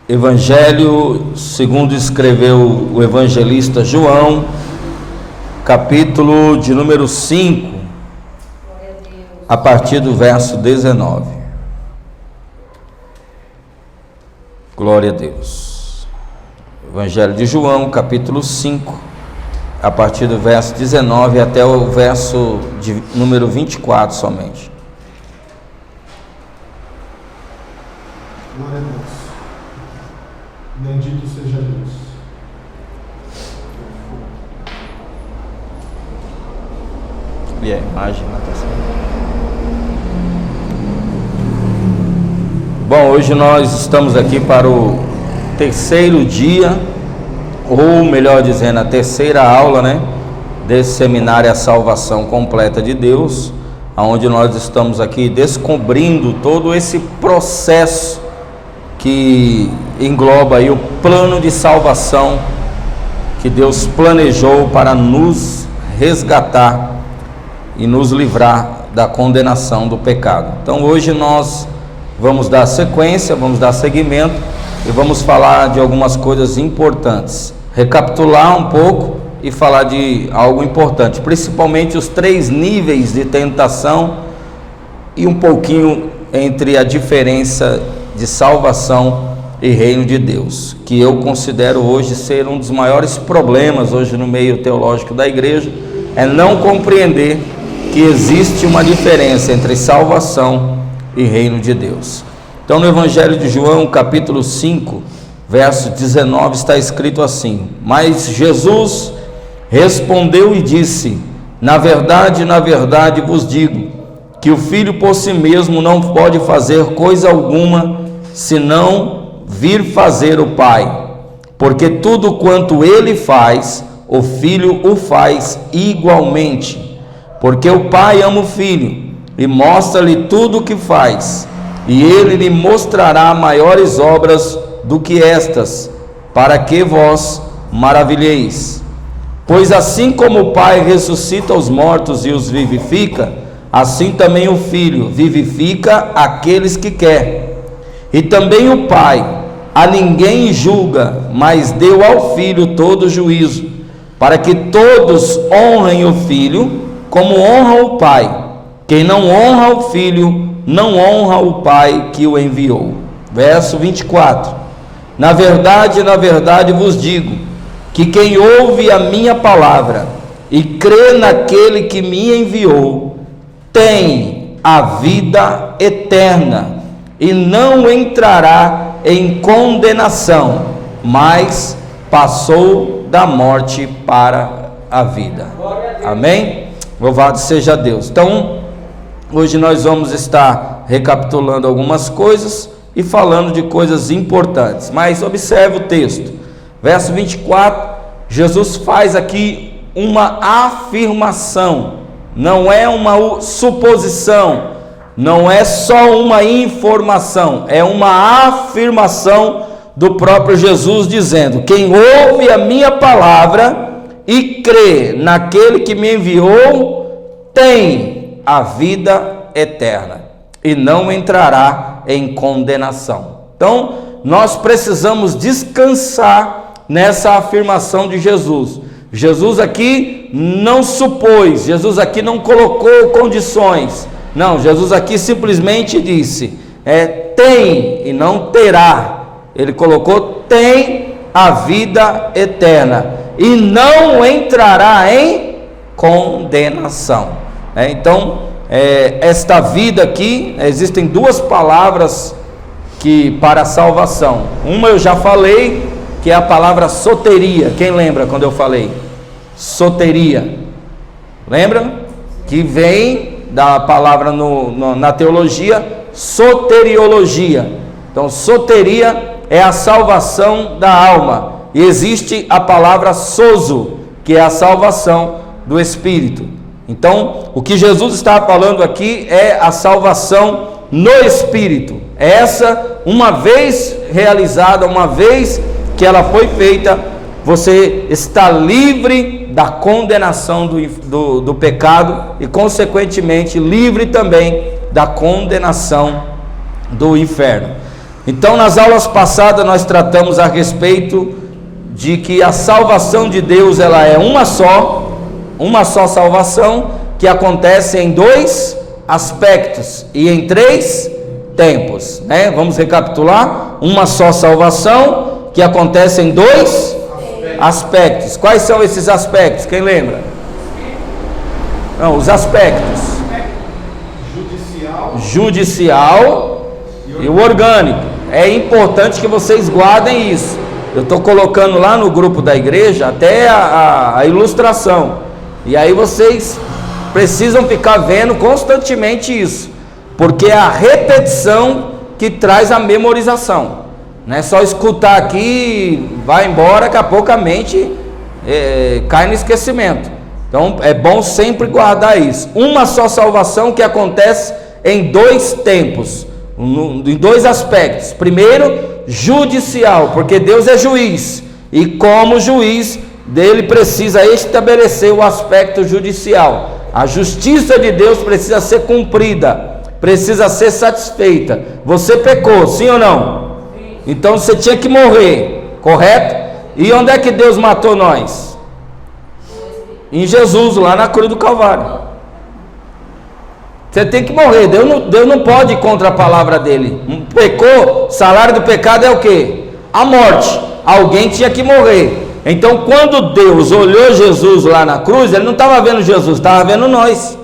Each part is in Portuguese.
Evangelho segundo escreveu o evangelista João, capítulo de número 5, a partir do verso 19. Glória a Deus. Evangelho de João, capítulo 5, a partir do verso 19 até o verso de número 24 somente. Glória a Deus. Bendito seja Deus. E a imagem, Natasha? Bom, hoje nós estamos aqui para o terceiro dia, ou melhor dizendo, a terceira aula, desse seminário A Salvação Completa de Deus, onde nós estamos aqui descobrindo todo esse processo que engloba aí o plano de salvação que Deus planejou para nos resgatar e nos livrar da condenação do pecado. Então hoje nós vamos dar sequência, vamos dar seguimento e vamos falar de algumas coisas importantes, recapitular um pouco e falar de algo importante, principalmente os 3 níveis de tentação e um pouquinho entre a diferença de salvação e reino de Deus, que eu considero hoje ser um dos maiores problemas hoje no meio teológico da igreja, é não compreender que existe uma diferença entre salvação e reino de Deus. Então no Evangelho de João, capítulo 5, verso 19, está escrito assim: Mas Jesus respondeu e disse: na verdade vos digo, que o Filho por si mesmo não pode fazer coisa alguma, senão vir fazer o Pai, porque tudo quanto ele faz, o Filho o faz igualmente, porque o Pai ama o Filho, e mostra-lhe tudo o que faz, e ele lhe mostrará maiores obras do que estas, para que vós maravilheis. Pois assim como o Pai ressuscita os mortos e os vivifica, assim também o Filho vivifica aqueles que quer. E também o Pai a ninguém julga, mas deu ao Filho todo juízo, para que todos honrem o Filho como honram o Pai. Quem não honra o Filho, não honra o Pai que o enviou. Verso 24. Na verdade vos digo, que quem ouve a minha palavra e crê naquele que me enviou, tem a vida eterna, e não entrará em condenação, mas passou da morte para a vida. Amém? Louvado seja Deus. Então, hoje nós vamos estar recapitulando algumas coisas e falando de coisas importantes, mas observe o texto, verso 24, Jesus faz aqui uma afirmação, não é uma suposição, não é só uma informação, é uma afirmação do próprio Jesus, dizendo: quem ouve a minha palavra e crê naquele que me enviou, tem a vida eterna, e não entrará em condenação. Então, nós precisamos descansar nessa afirmação de Jesus. Jesus aqui não supôs, Jesus aqui não colocou condições. Não, Jesus aqui simplesmente disse, tem e não terá. Ele colocou, tem a vida eterna e não entrará em condenação. Então, esta vida aqui, existem 2 palavras que para a salvação. Uma eu já falei, que é a palavra soteria. Quem lembra quando eu falei? Soteria. Lembra? Que vem da palavra na teologia, soteriologia. Então, soteria é a salvação da alma. E existe a palavra sozo, que é a salvação do espírito. Então, o que Jesus está falando aqui é a salvação no espírito. Essa, uma vez realizada, uma vez que ela foi feita, você está livre da condenação do pecado e, consequentemente, livre também da condenação do inferno. Então, nas aulas passadas nós tratamos a respeito de que a salvação de Deus, ela é uma só salvação, que acontece em 2 aspectos e em 3 tempos, né? Vamos recapitular: uma só salvação que acontece em 2 aspectos. Quais são esses aspectos? Quem lembra? Não, os aspectos: judicial e o orgânico. É importante que vocês guardem isso. Eu estou colocando lá no grupo da igreja até a ilustração, e aí vocês precisam ficar vendo constantemente isso, porque é a repetição que traz a memorização. Não é só escutar aqui, vai embora, daqui a pouco a mente cai no esquecimento. Então é bom sempre guardar isso. Uma só salvação que acontece em 2 tempos, em 2 aspectos. Primeiro, judicial, porque Deus é juiz, e como juiz dele precisa estabelecer o aspecto judicial. A justiça de Deus precisa ser cumprida, precisa ser satisfeita. Você pecou, sim ou não? Sim. Então você tinha que morrer, correto? E onde é que Deus matou nós? Em Jesus, lá na cruz do Calvário. Você tem que morrer. Deus não pode ir contra a palavra dele. Pecou, salário do pecado é o quê? A morte. Alguém tinha que morrer. Então, quando Deus olhou Jesus lá na cruz, ele não estava vendo Jesus, estava vendo nós.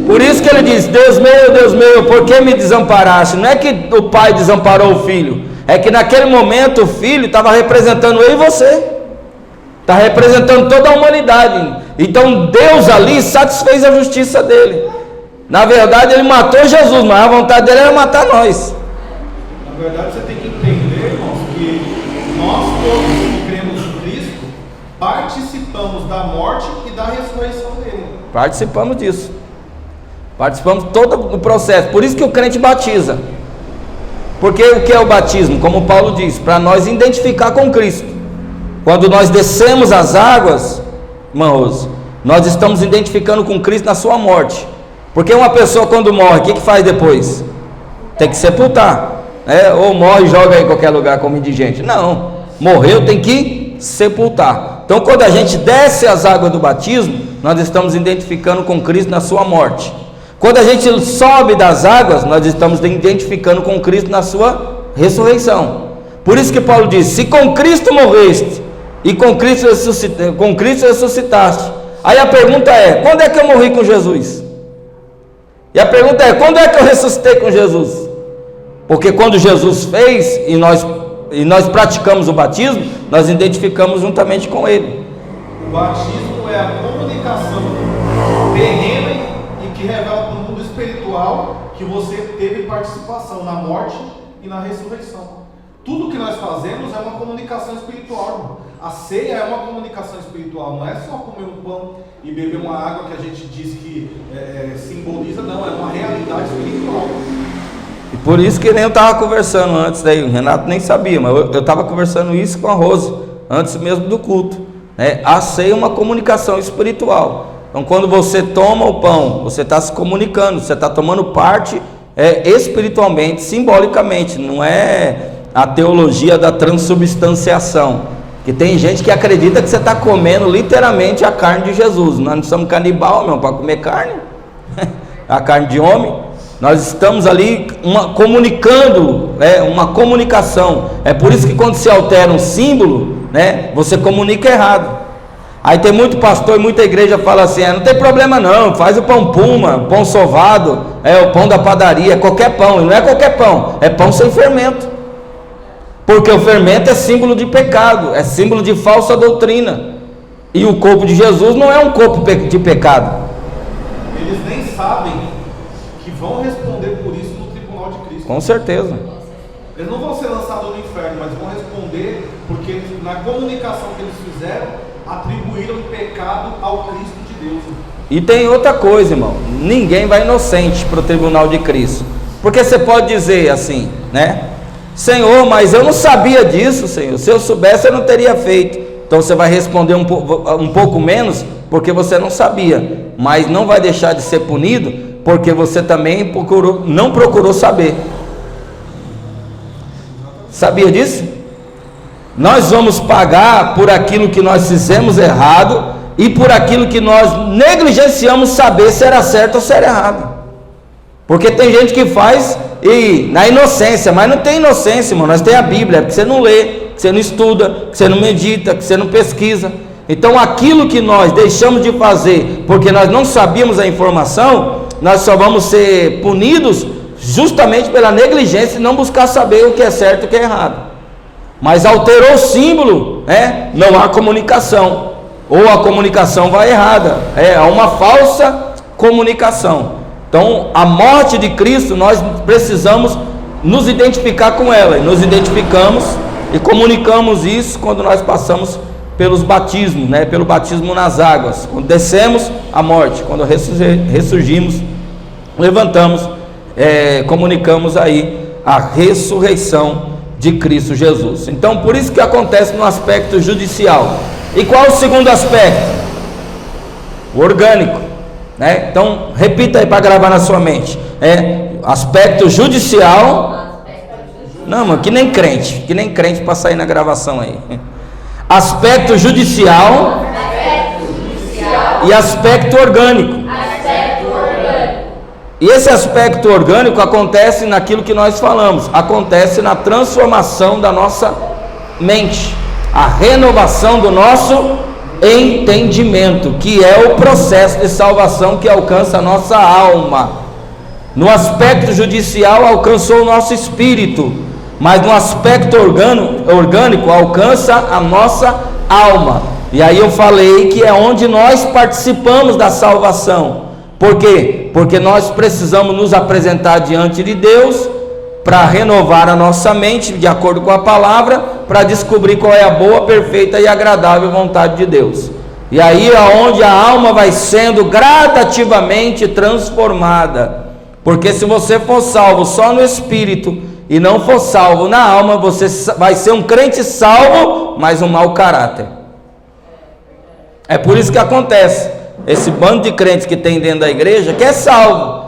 Por isso que ele diz: Deus meu, por que me desamparaste? Não é que o pai desamparou o filho, é que naquele momento o filho estava representando eu e você, está representando toda a humanidade. Então Deus ali satisfez a justiça dele. Na verdade ele matou Jesus, mas a vontade dele era matar nós. Na verdade você tem que entender, irmãos, que nós todos que cremos em Cristo participamos da morte e da ressurreição dele. Participamos disso. Participamos todo o processo. Por isso que o crente batiza. Porque o que é o batismo? Como Paulo diz, para nós identificar com Cristo. Quando nós descemos as águas, irmãos, nós estamos identificando com Cristo na sua morte. Porque uma pessoa quando morre, o que faz depois? Tem que sepultar, ou morre e joga em qualquer lugar como indigente. Não, morreu, tem que sepultar. Então quando a gente desce as águas do batismo, nós estamos identificando com Cristo na sua morte. Quando a gente sobe das águas, nós estamos identificando com Cristo na sua ressurreição. Por isso que Paulo diz: se com Cristo morreste e com Cristo ressuscitaste. Aí a pergunta é: quando é que eu morri com Jesus? E a pergunta é: quando é que eu ressuscitei com Jesus? Porque quando Jesus fez e nós praticamos o batismo, nós identificamos juntamente com Ele. O batismo é a comunicação terrena e que revela para o mundo espiritual que você teve participação na morte e na ressurreição. Tudo que nós fazemos é uma comunicação espiritual, irmão. A ceia é uma comunicação espiritual, não é só comer um pão e beber uma água que a gente diz que simboliza, não, é uma realidade espiritual. E por isso que nem eu estava conversando antes, daí o Renato nem sabia, mas eu estava conversando isso com a Rose, antes mesmo do culto. A ceia é uma comunicação espiritual. Então quando você toma o pão, você está se comunicando, você está tomando parte espiritualmente, simbolicamente, não é a teologia da transubstanciação, que tem gente que acredita que você está comendo literalmente a carne de Jesus. Nós não somos canibal, meu, para comer carne, a carne de homem. Nós estamos ali comunicando, uma comunicação. É por isso que quando se altera um símbolo, você comunica errado. Aí tem muito pastor e muita igreja fala assim: não tem problema não, faz o pão puma, pão sovado, o pão da padaria, qualquer pão. E não é qualquer pão, é pão sem fermento. Porque o fermento é símbolo de pecado, é símbolo de falsa doutrina. E o corpo de Jesus não é um corpo de pecado. Eles nem sabem que vão responder por isso no tribunal de Cristo. Com certeza. Eles não vão ser lançados no inferno, mas vão responder porque na comunicação que eles fizeram, atribuíram o pecado ao Cristo de Deus. E tem outra coisa, irmão: ninguém vai inocente para o tribunal de Cristo. Porque você pode dizer assim, Senhor, mas eu não sabia disso, Senhor. Se eu soubesse, eu não teria feito. Então você vai responder um pouco menos, porque você não sabia. Mas não vai deixar de ser punido, porque você também não procurou saber. Sabia disso? Nós vamos pagar por aquilo que nós fizemos errado e por aquilo que nós negligenciamos saber se era certo ou se era errado. Porque tem gente que faz na inocência, mas não tem inocência, irmão. Nós temos a Bíblia, porque você não lê, que você não estuda, que você não medita, que você não pesquisa. Então aquilo que nós deixamos de fazer porque nós não sabíamos a informação, nós só vamos ser punidos justamente pela negligência e não buscar saber o que é certo e o que é errado. Mas alterou o símbolo, não há comunicação, ou a comunicação vai errada, há uma falsa comunicação. Então a morte de Cristo, nós precisamos nos identificar com ela, e nos identificamos e comunicamos isso quando nós passamos pelos batismos, pelo batismo nas águas, quando descemos a morte, quando ressurgimos, levantamos, comunicamos aí a ressurreição de Cristo Jesus. Então por isso que acontece no aspecto judicial. E qual o segundo aspecto? O orgânico, Então repita aí para gravar na sua mente, aspecto judicial. Não, mano, que nem crente para sair na gravação aí. Aspecto judicial e aspecto orgânico. E esse aspecto orgânico acontece naquilo que nós falamos, acontece na transformação da nossa mente, a renovação do nosso entendimento, que é o processo de salvação que alcança a nossa alma. No aspecto judicial alcançou o nosso espírito, mas no aspecto orgânico alcança a nossa alma. E aí eu falei que é onde nós participamos da salvação. Por quê? Porque nós precisamos nos apresentar diante de Deus para renovar a nossa mente de acordo com a palavra, para descobrir qual é a boa, perfeita e agradável vontade de Deus. E aí é onde a alma vai sendo gradativamente transformada. Porque se você for salvo só no espírito e não for salvo na alma, você vai ser um crente salvo, mas um mau caráter. É por isso que acontece. Esse bando de crentes que tem dentro da igreja, que é salvo,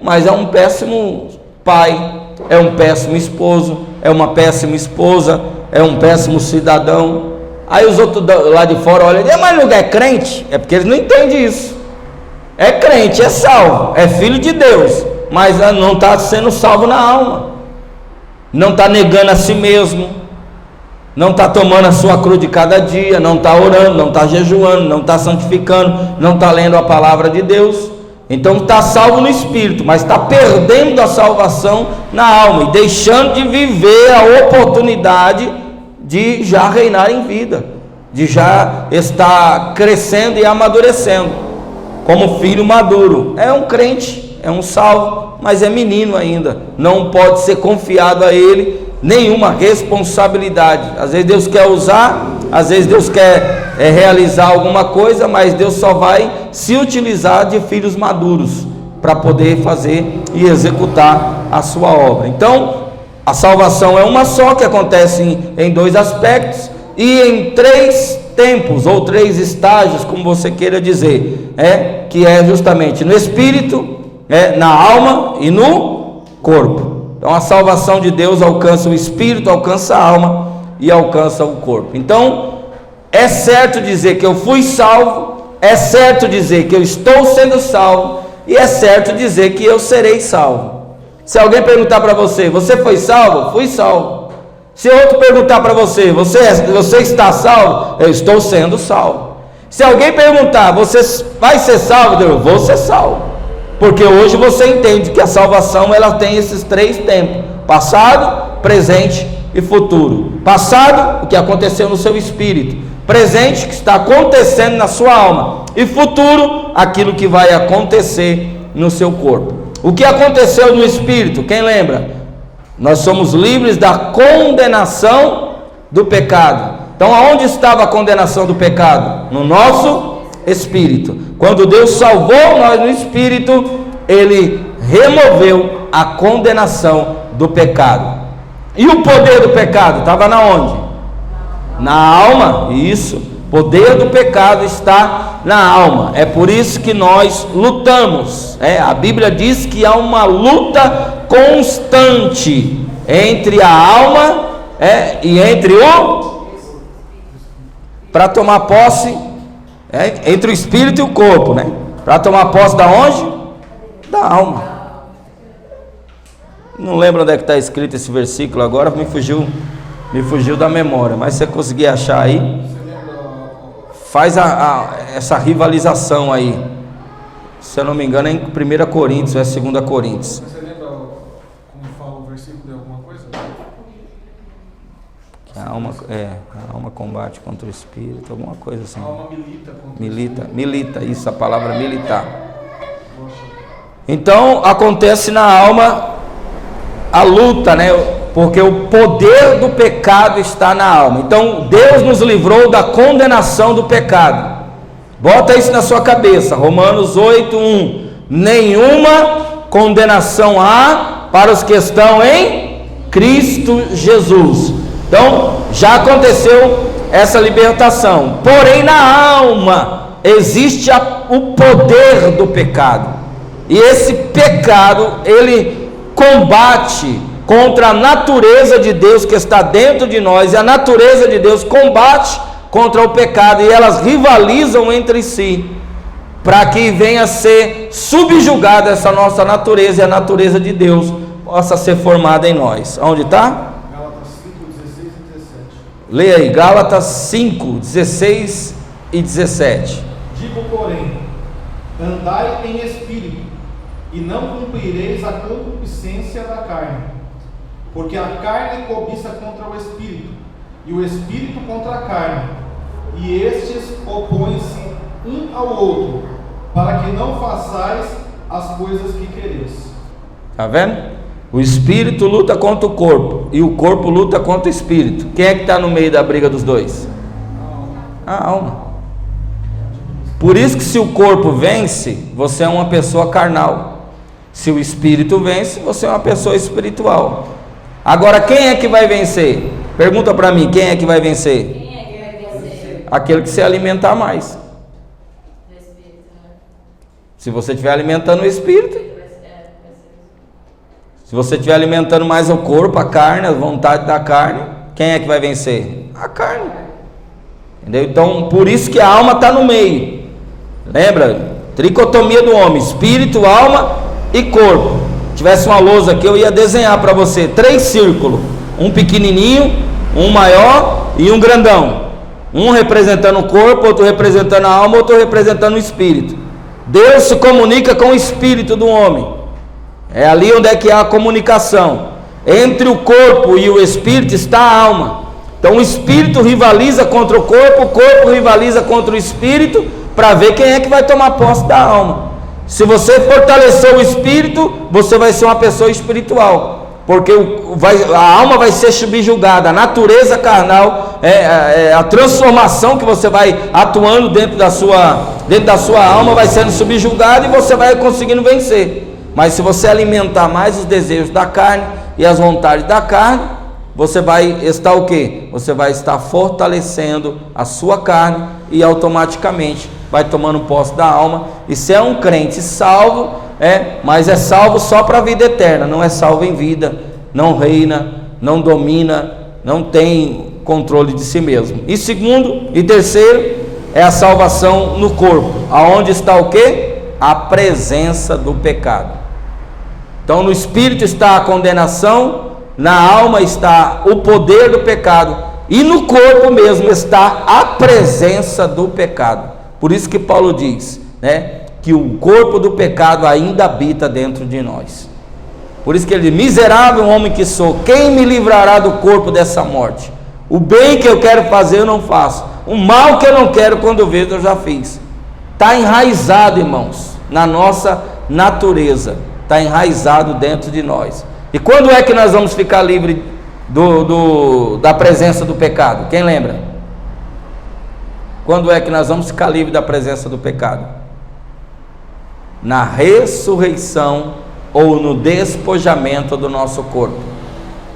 mas é um péssimo pai, é um péssimo esposo, é uma péssima esposa, é um péssimo cidadão. Aí os outros lá de fora olham e dizem: mas não é crente? É porque eles não entendem isso. É crente, é salvo, é filho de Deus, mas não está sendo salvo na alma, não está negando a si mesmo, não está tomando a sua cruz de cada dia, não está orando, não está jejuando, não está santificando, não está lendo a palavra de Deus. Então está salvo no espírito, mas está perdendo a salvação na alma e deixando de viver a oportunidade de já reinar em vida, de já estar crescendo e amadurecendo como filho maduro. É um crente, é um salvo, mas é menino ainda, não pode ser confiado a ele nenhuma responsabilidade. Às vezes Deus quer usar, às vezes Deus quer realizar alguma coisa, mas Deus só vai se utilizar de filhos maduros para poder fazer e executar a sua obra. Então a salvação é uma só, que acontece em dois aspectos e em três tempos ou três estágios, como você queira dizer, que é justamente no espírito, na alma e no corpo. Então a salvação de Deus alcança o espírito, alcança a alma e alcança o corpo. Então é certo dizer que eu fui salvo, é certo dizer que eu estou sendo salvo, e é certo dizer que eu serei salvo. Se alguém perguntar para você: você foi salvo? Fui salvo. Se outro perguntar para você: você está salvo? Eu estou sendo salvo. Se alguém perguntar: você vai ser salvo? Eu vou ser salvo. Porque hoje você entende que a salvação ela tem esses três tempos: passado, presente e futuro. Passado, o que aconteceu no seu espírito; presente, que está acontecendo na sua alma; e futuro, aquilo que vai acontecer no seu corpo. O que aconteceu no espírito? Quem lembra? Nós somos livres da condenação do pecado. Então aonde estava a condenação do pecado? No nosso espírito. Quando Deus salvou nós no espírito, Ele removeu a condenação do pecado. E o poder do pecado estava na onde? Na alma. Isso, o poder do pecado está na alma. É por isso que nós lutamos. A Bíblia diz que há uma luta constante entre a alma e entre o... Para tomar posse, entre o espírito e o corpo, né? Para tomar posse da onde? Da alma. Não lembro onde é que está escrito esse versículo agora, me fugiu da memória, mas se você conseguir achar aí, faz essa rivalização aí. Se eu não me engano é em 1 Coríntios, ou é 2 Coríntios. Você lembra como fala o versículo de alguma coisa? Que a alma combate contra o espírito, alguma coisa assim. A alma milita contra o espírito. Milita, isso, a palavra militar. Então acontece na alma a luta, né? Porque o poder do pecado está na alma. Então Deus nos livrou da condenação do pecado. Bota isso na sua cabeça. Romanos 8:1. Nenhuma condenação há para os que estão em Cristo Jesus. Então já aconteceu essa libertação. Porém na alma existe o poder do pecado. E esse pecado, ele combate contra a natureza de Deus que está dentro de nós, e a natureza de Deus combate contra o pecado, e elas rivalizam entre si, para que venha a ser subjugada essa nossa natureza, e a natureza de Deus possa ser formada em nós. Onde está? Gálatas 5, 16 e 17. Leia aí, Gálatas 5, 16 e 17. Digo, porém, andai em espírito, e não cumprireis a concupiscência da carne. Porque a carne cobiça contra o espírito, e o espírito contra a carne, e estes opõem-se um ao outro, para que não façais as coisas que quereis. Está vendo? O espírito luta contra o corpo, e o corpo luta contra o espírito. Quem é que está no meio da briga dos dois? A alma. Por isso que se o corpo vence, você é uma pessoa carnal. Se o espírito vence, você é uma pessoa espiritual. Agora, quem é que vai vencer? Pergunta para mim, quem é que vai vencer? Quem é que vai vencer? Aquele que se alimentar mais. Do espírito, né? Se você estiver alimentando o espírito, se você estiver alimentando mais o corpo, a carne, a vontade da carne, quem é que vai vencer? A carne. Entendeu? Então, por isso que a alma está no meio. Lembra? Tricotomia do homem, espírito, alma e corpo. Se tivesse uma lousa aqui, eu ia desenhar para você 3 círculos, um pequenininho, um maior e um grandão, um representando o corpo, outro representando a alma, outro representando o espírito. Deus se comunica com o espírito do homem. É ali onde é que há a comunicação. Entre o corpo e o espírito está a alma. Então o espírito rivaliza contra o corpo rivaliza contra o espírito, para ver quem é que vai tomar posse da alma. Se você fortalecer o espírito, você vai ser uma pessoa espiritual, porque a alma vai ser subjugada, a natureza carnal, a transformação que você vai atuando dentro da sua alma vai sendo subjugada, e você vai conseguindo vencer. Mas se você alimentar mais os desejos da carne e as vontades da carne, você vai estar o quê? Você vai estar fortalecendo a sua carne, e automaticamente vai tomando posse da alma. E se é um crente salvo, mas é salvo só para a vida eterna, não é salvo em vida, não reina, não domina, não tem controle de si mesmo. E segundo e terceiro é a salvação no corpo, aonde está o quê? A presença do pecado. Então no espírito está a condenação, na alma está o poder do pecado, e no corpo mesmo está a presença do pecado. Por isso que Paulo diz, né, que o corpo do pecado ainda habita dentro de nós. Por isso que ele diz: miserável homem que sou, quem me livrará do corpo dessa morte? O bem que eu quero fazer eu não faço, o mal que eu não quero, quando eu vejo, eu já fiz. Está enraizado, irmãos, na nossa natureza, está enraizado dentro de nós. E quando é que nós vamos ficar livres da presença do pecado? Quem lembra? Quando é que nós vamos ficar livres da presença do pecado? Na ressurreição ou no despojamento do nosso corpo.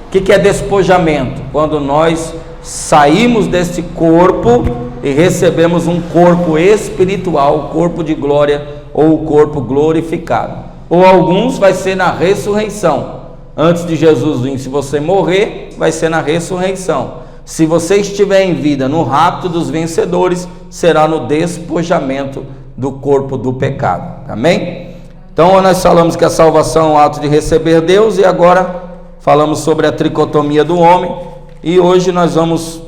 O que é despojamento? Quando nós saímos desse corpo e recebemos um corpo espiritual, o corpo de glória ou o corpo glorificado. Ou alguns vai ser na ressurreição, antes de Jesus vir, se você morrer, vai ser na ressurreição. Se você estiver em vida no rapto dos vencedores, será no despojamento do corpo do pecado. Amém? Então nós falamos que a salvação é o ato de receber Deus, e agora falamos sobre a tricotomia do homem, e hoje nós vamos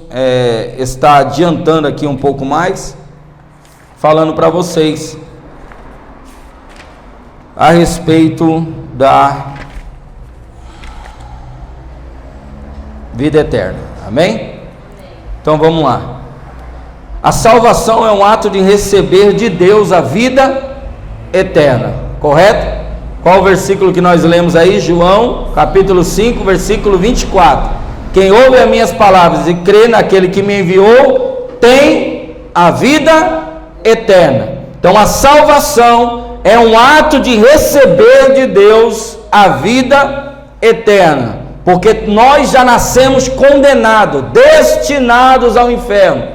estar adiantando aqui um pouco mais, falando para vocês a respeito da vida eterna. Amém? Então vamos lá. A salvação é um ato de receber de Deus a vida eterna, correto? Qual o versículo que nós lemos aí? João capítulo 5, versículo 24. Quem ouve as minhas palavras e crê naquele que me enviou, tem a vida eterna. Então a salvação é um ato de receber de Deus a vida eterna, porque nós já nascemos condenados, destinados ao inferno,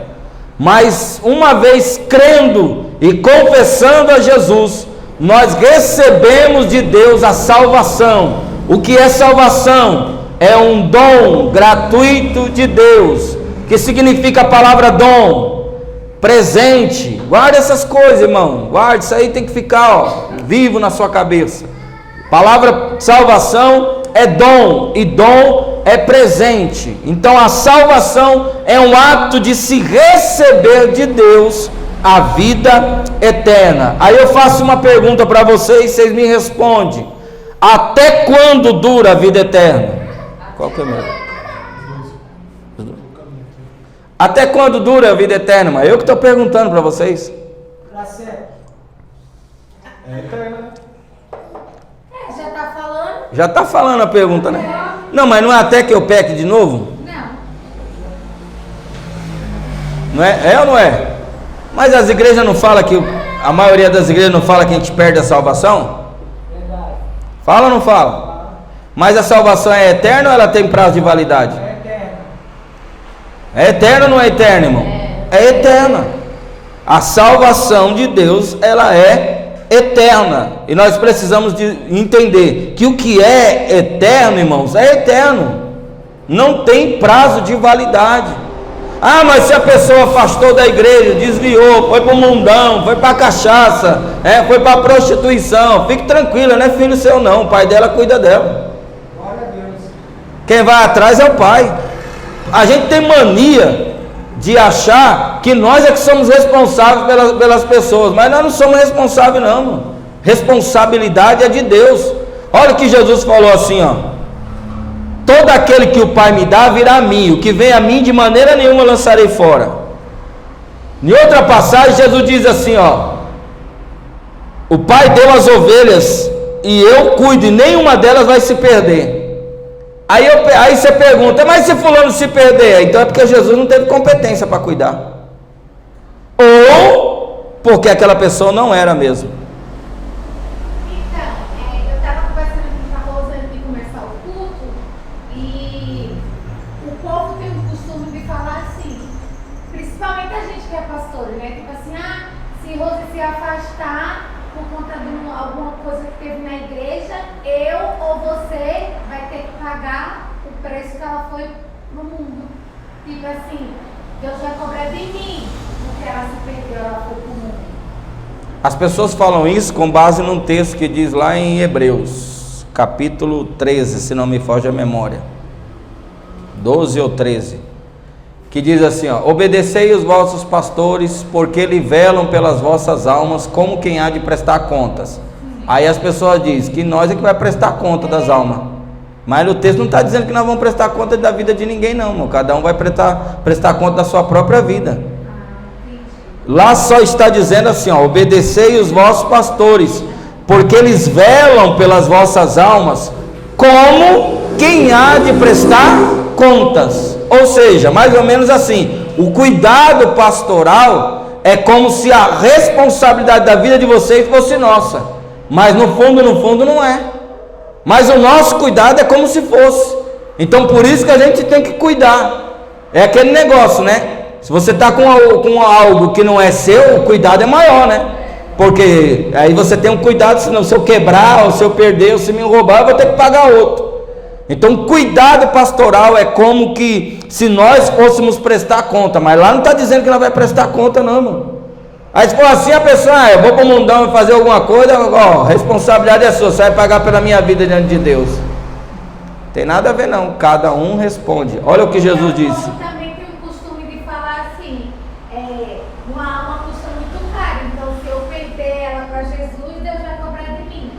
mas uma vez crendo e confessando a Jesus, nós recebemos de Deus a salvação. O que é salvação? É um dom gratuito de Deus. Que significa a palavra dom? Presente. Guarda essas coisas, irmão. Guarda, isso aí tem que ficar vivo na sua cabeça. Palavra salvação é dom, e dom é presente. Então a salvação é um ato de se receber de Deus a vida eterna. Aí eu faço uma pergunta para vocês, vocês me respondem: até quando dura a vida eterna? Qual que é o meu? Até quando dura a vida eterna, irmão? Eu que estou perguntando para vocês. Para sempre. É eterna, né? Já tá falando? Já está falando a pergunta, né? Não, mas não é até que eu peque de novo? Não. Não é? É ou não é? Mas as igrejas não falam que... A maioria das igrejas não fala que a gente perde a salvação? Verdade. Fala ou não fala? Mas a salvação é eterna ou ela tem prazo de validade? É eterna. É eterna ou não é eterna, irmão? É eterna. A salvação de Deus, ela é eterna. E nós precisamos de entender que o que é eterno, irmãos, é eterno. Não tem prazo de validade. Ah, mas se a pessoa afastou da igreja, desviou, foi para o mundão, foi para a cachaça, foi para a prostituição, fique tranquila, não é filho seu não, o pai dela cuida dela. Glória a Deus. Quem vai atrás é o pai. A gente tem mania de achar que nós é que somos responsáveis pelas pessoas, mas nós não somos responsáveis não, mano. Responsabilidade é de Deus. Olha o que Jesus falou assim, ó: todo aquele que o Pai me dá virá a mim, o que vem a mim de maneira nenhuma lançarei fora. Em outra passagem Jesus diz assim, ó: o Pai deu as ovelhas e eu cuido, e nenhuma delas vai se perder. Aí você pergunta: mas se fulano se perder? Então é porque Jesus não teve competência para cuidar, ou porque aquela pessoa não era mesmo. Então, eu estava conversando com a Rosa antes de começar o culto, e o povo tem o costume de falar assim, principalmente a gente que é pastor, né? Tipo assim, se Rosa se afastar por conta de alguma coisa que teve na igreja, eu ou você vai ter que pagar o preço que ela foi no mundo. Tipo assim, Deus vai cobrar de mim, porque ela se perdeu, ela foi pro mundo. As pessoas falam isso com base num texto que diz lá em Hebreus, capítulo 13, se não me foge a memória, 12 ou 13, que diz assim, ó: obedecei os vossos pastores, porque eles velam pelas vossas almas, como quem há de prestar contas. Aí as pessoas dizem que nós é que vai prestar conta das almas, mas o texto não está dizendo que nós vamos prestar conta da vida de ninguém não, irmão. Cada um vai prestar conta da sua própria vida. Lá só está dizendo assim, ó: obedecei os vossos pastores, porque eles velam pelas vossas almas, como quem há de prestar contas. Ou seja, mais ou menos assim, o cuidado pastoral é como se a responsabilidade da vida de vocês fosse nossa, mas no fundo não é. Mas o nosso cuidado é como se fosse. Então por isso que a gente tem que cuidar. É aquele negócio, né? Se você está com algo que não é seu, o cuidado é maior, né? Porque aí você tem um cuidado, senão se eu quebrar, ou se eu perder, ou se me roubar, eu vou ter que pagar outro. Então, cuidado pastoral é como que se nós fôssemos prestar conta, mas lá não está dizendo que nós vai prestar conta, não, irmão. Aí se for assim, a pessoa, eu vou para o mundão fazer alguma coisa, ó, responsabilidade é sua, você vai pagar pela minha vida diante de Deus. Tem nada a ver não, cada um responde. Olha o que Jesus disse. Também tem o costume de falar assim, uma alma custa muito caro, então se eu perder ela para Jesus, Deus vai cobrar de mim.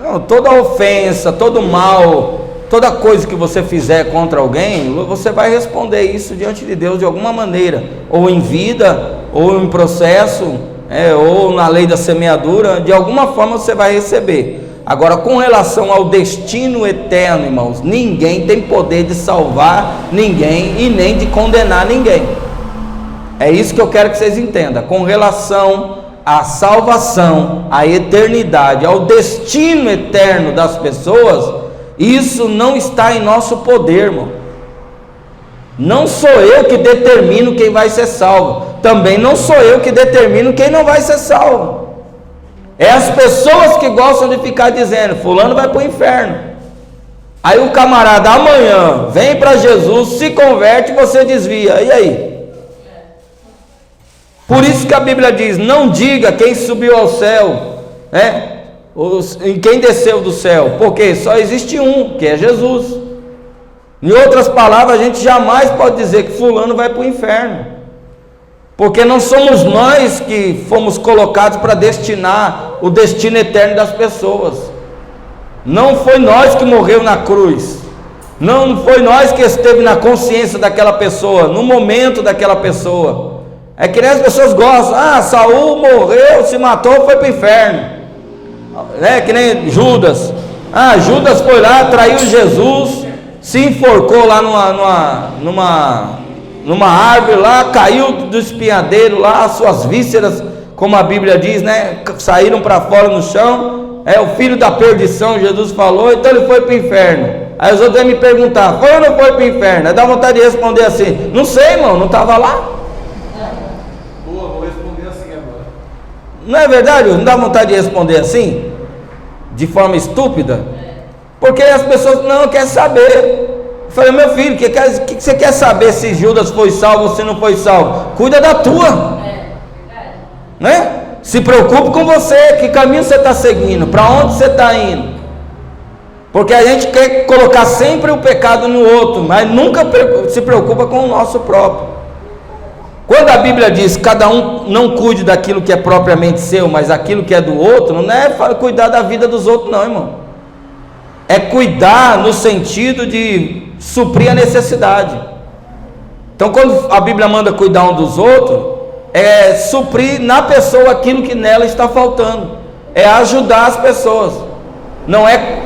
Não, toda ofensa, todo mal, toda coisa que você fizer contra alguém, você vai responder isso diante de Deus de alguma maneira, ou em vida, ou em processo, ou na lei da semeadura, de alguma forma você vai receber. Agora, com relação ao destino eterno, irmãos, ninguém tem poder de salvar ninguém e nem de condenar ninguém. É isso que eu quero que vocês entendam. Com relação à salvação, à eternidade, ao destino eterno das pessoas, isso não está em nosso poder, irmão. Não sou eu que determino quem vai ser salvo. Também não sou eu que determino quem não vai ser salvo. É as pessoas que gostam de ficar dizendo, fulano vai para o inferno. Aí o camarada amanhã vem para Jesus, se converte e você desvia. E aí? Por isso que a Bíblia diz, não diga quem subiu ao céu, e quem desceu do céu, porque só existe um, que é Jesus. Em outras palavras, a gente jamais pode dizer que fulano vai para o inferno. Porque não somos nós que fomos colocados para destinar o destino eterno das pessoas. Não foi nós que morreu na cruz. Não foi nós que esteve na consciência daquela pessoa, no momento daquela pessoa. É que nem as pessoas gostam. Saul morreu, se matou, foi para o inferno. É que nem Judas. Judas foi lá, traiu Jesus, se enforcou lá numa árvore lá, caiu do espinhadeiro lá, as suas vísceras, como a Bíblia diz, né, saíram para fora no chão, o filho da perdição, Jesus falou, então ele foi para o inferno. Aí os outros vão me perguntar, foi ou não foi para o inferno? Aí dá vontade de responder assim, não sei, irmão, não estava lá? Boa, vou responder assim agora. Não é verdade? Não dá vontade de responder assim? De forma estúpida? Porque as pessoas não querem saber. Eu falei, meu filho, o que você quer saber se Judas foi salvo ou se não foi salvo? Cuida da tua, né? Se preocupe com você, que caminho você está seguindo, para onde você está indo. Porque a gente quer colocar sempre o pecado no outro, mas nunca se preocupa com o nosso próprio. Quando a Bíblia diz que cada um não cuide daquilo que é propriamente seu, mas aquilo que é do outro, não é cuidar da vida dos outros não, irmão. É cuidar no sentido de suprir a necessidade. Então, quando a Bíblia manda cuidar um dos outros, é suprir na pessoa aquilo que nela está faltando, é ajudar as pessoas, não é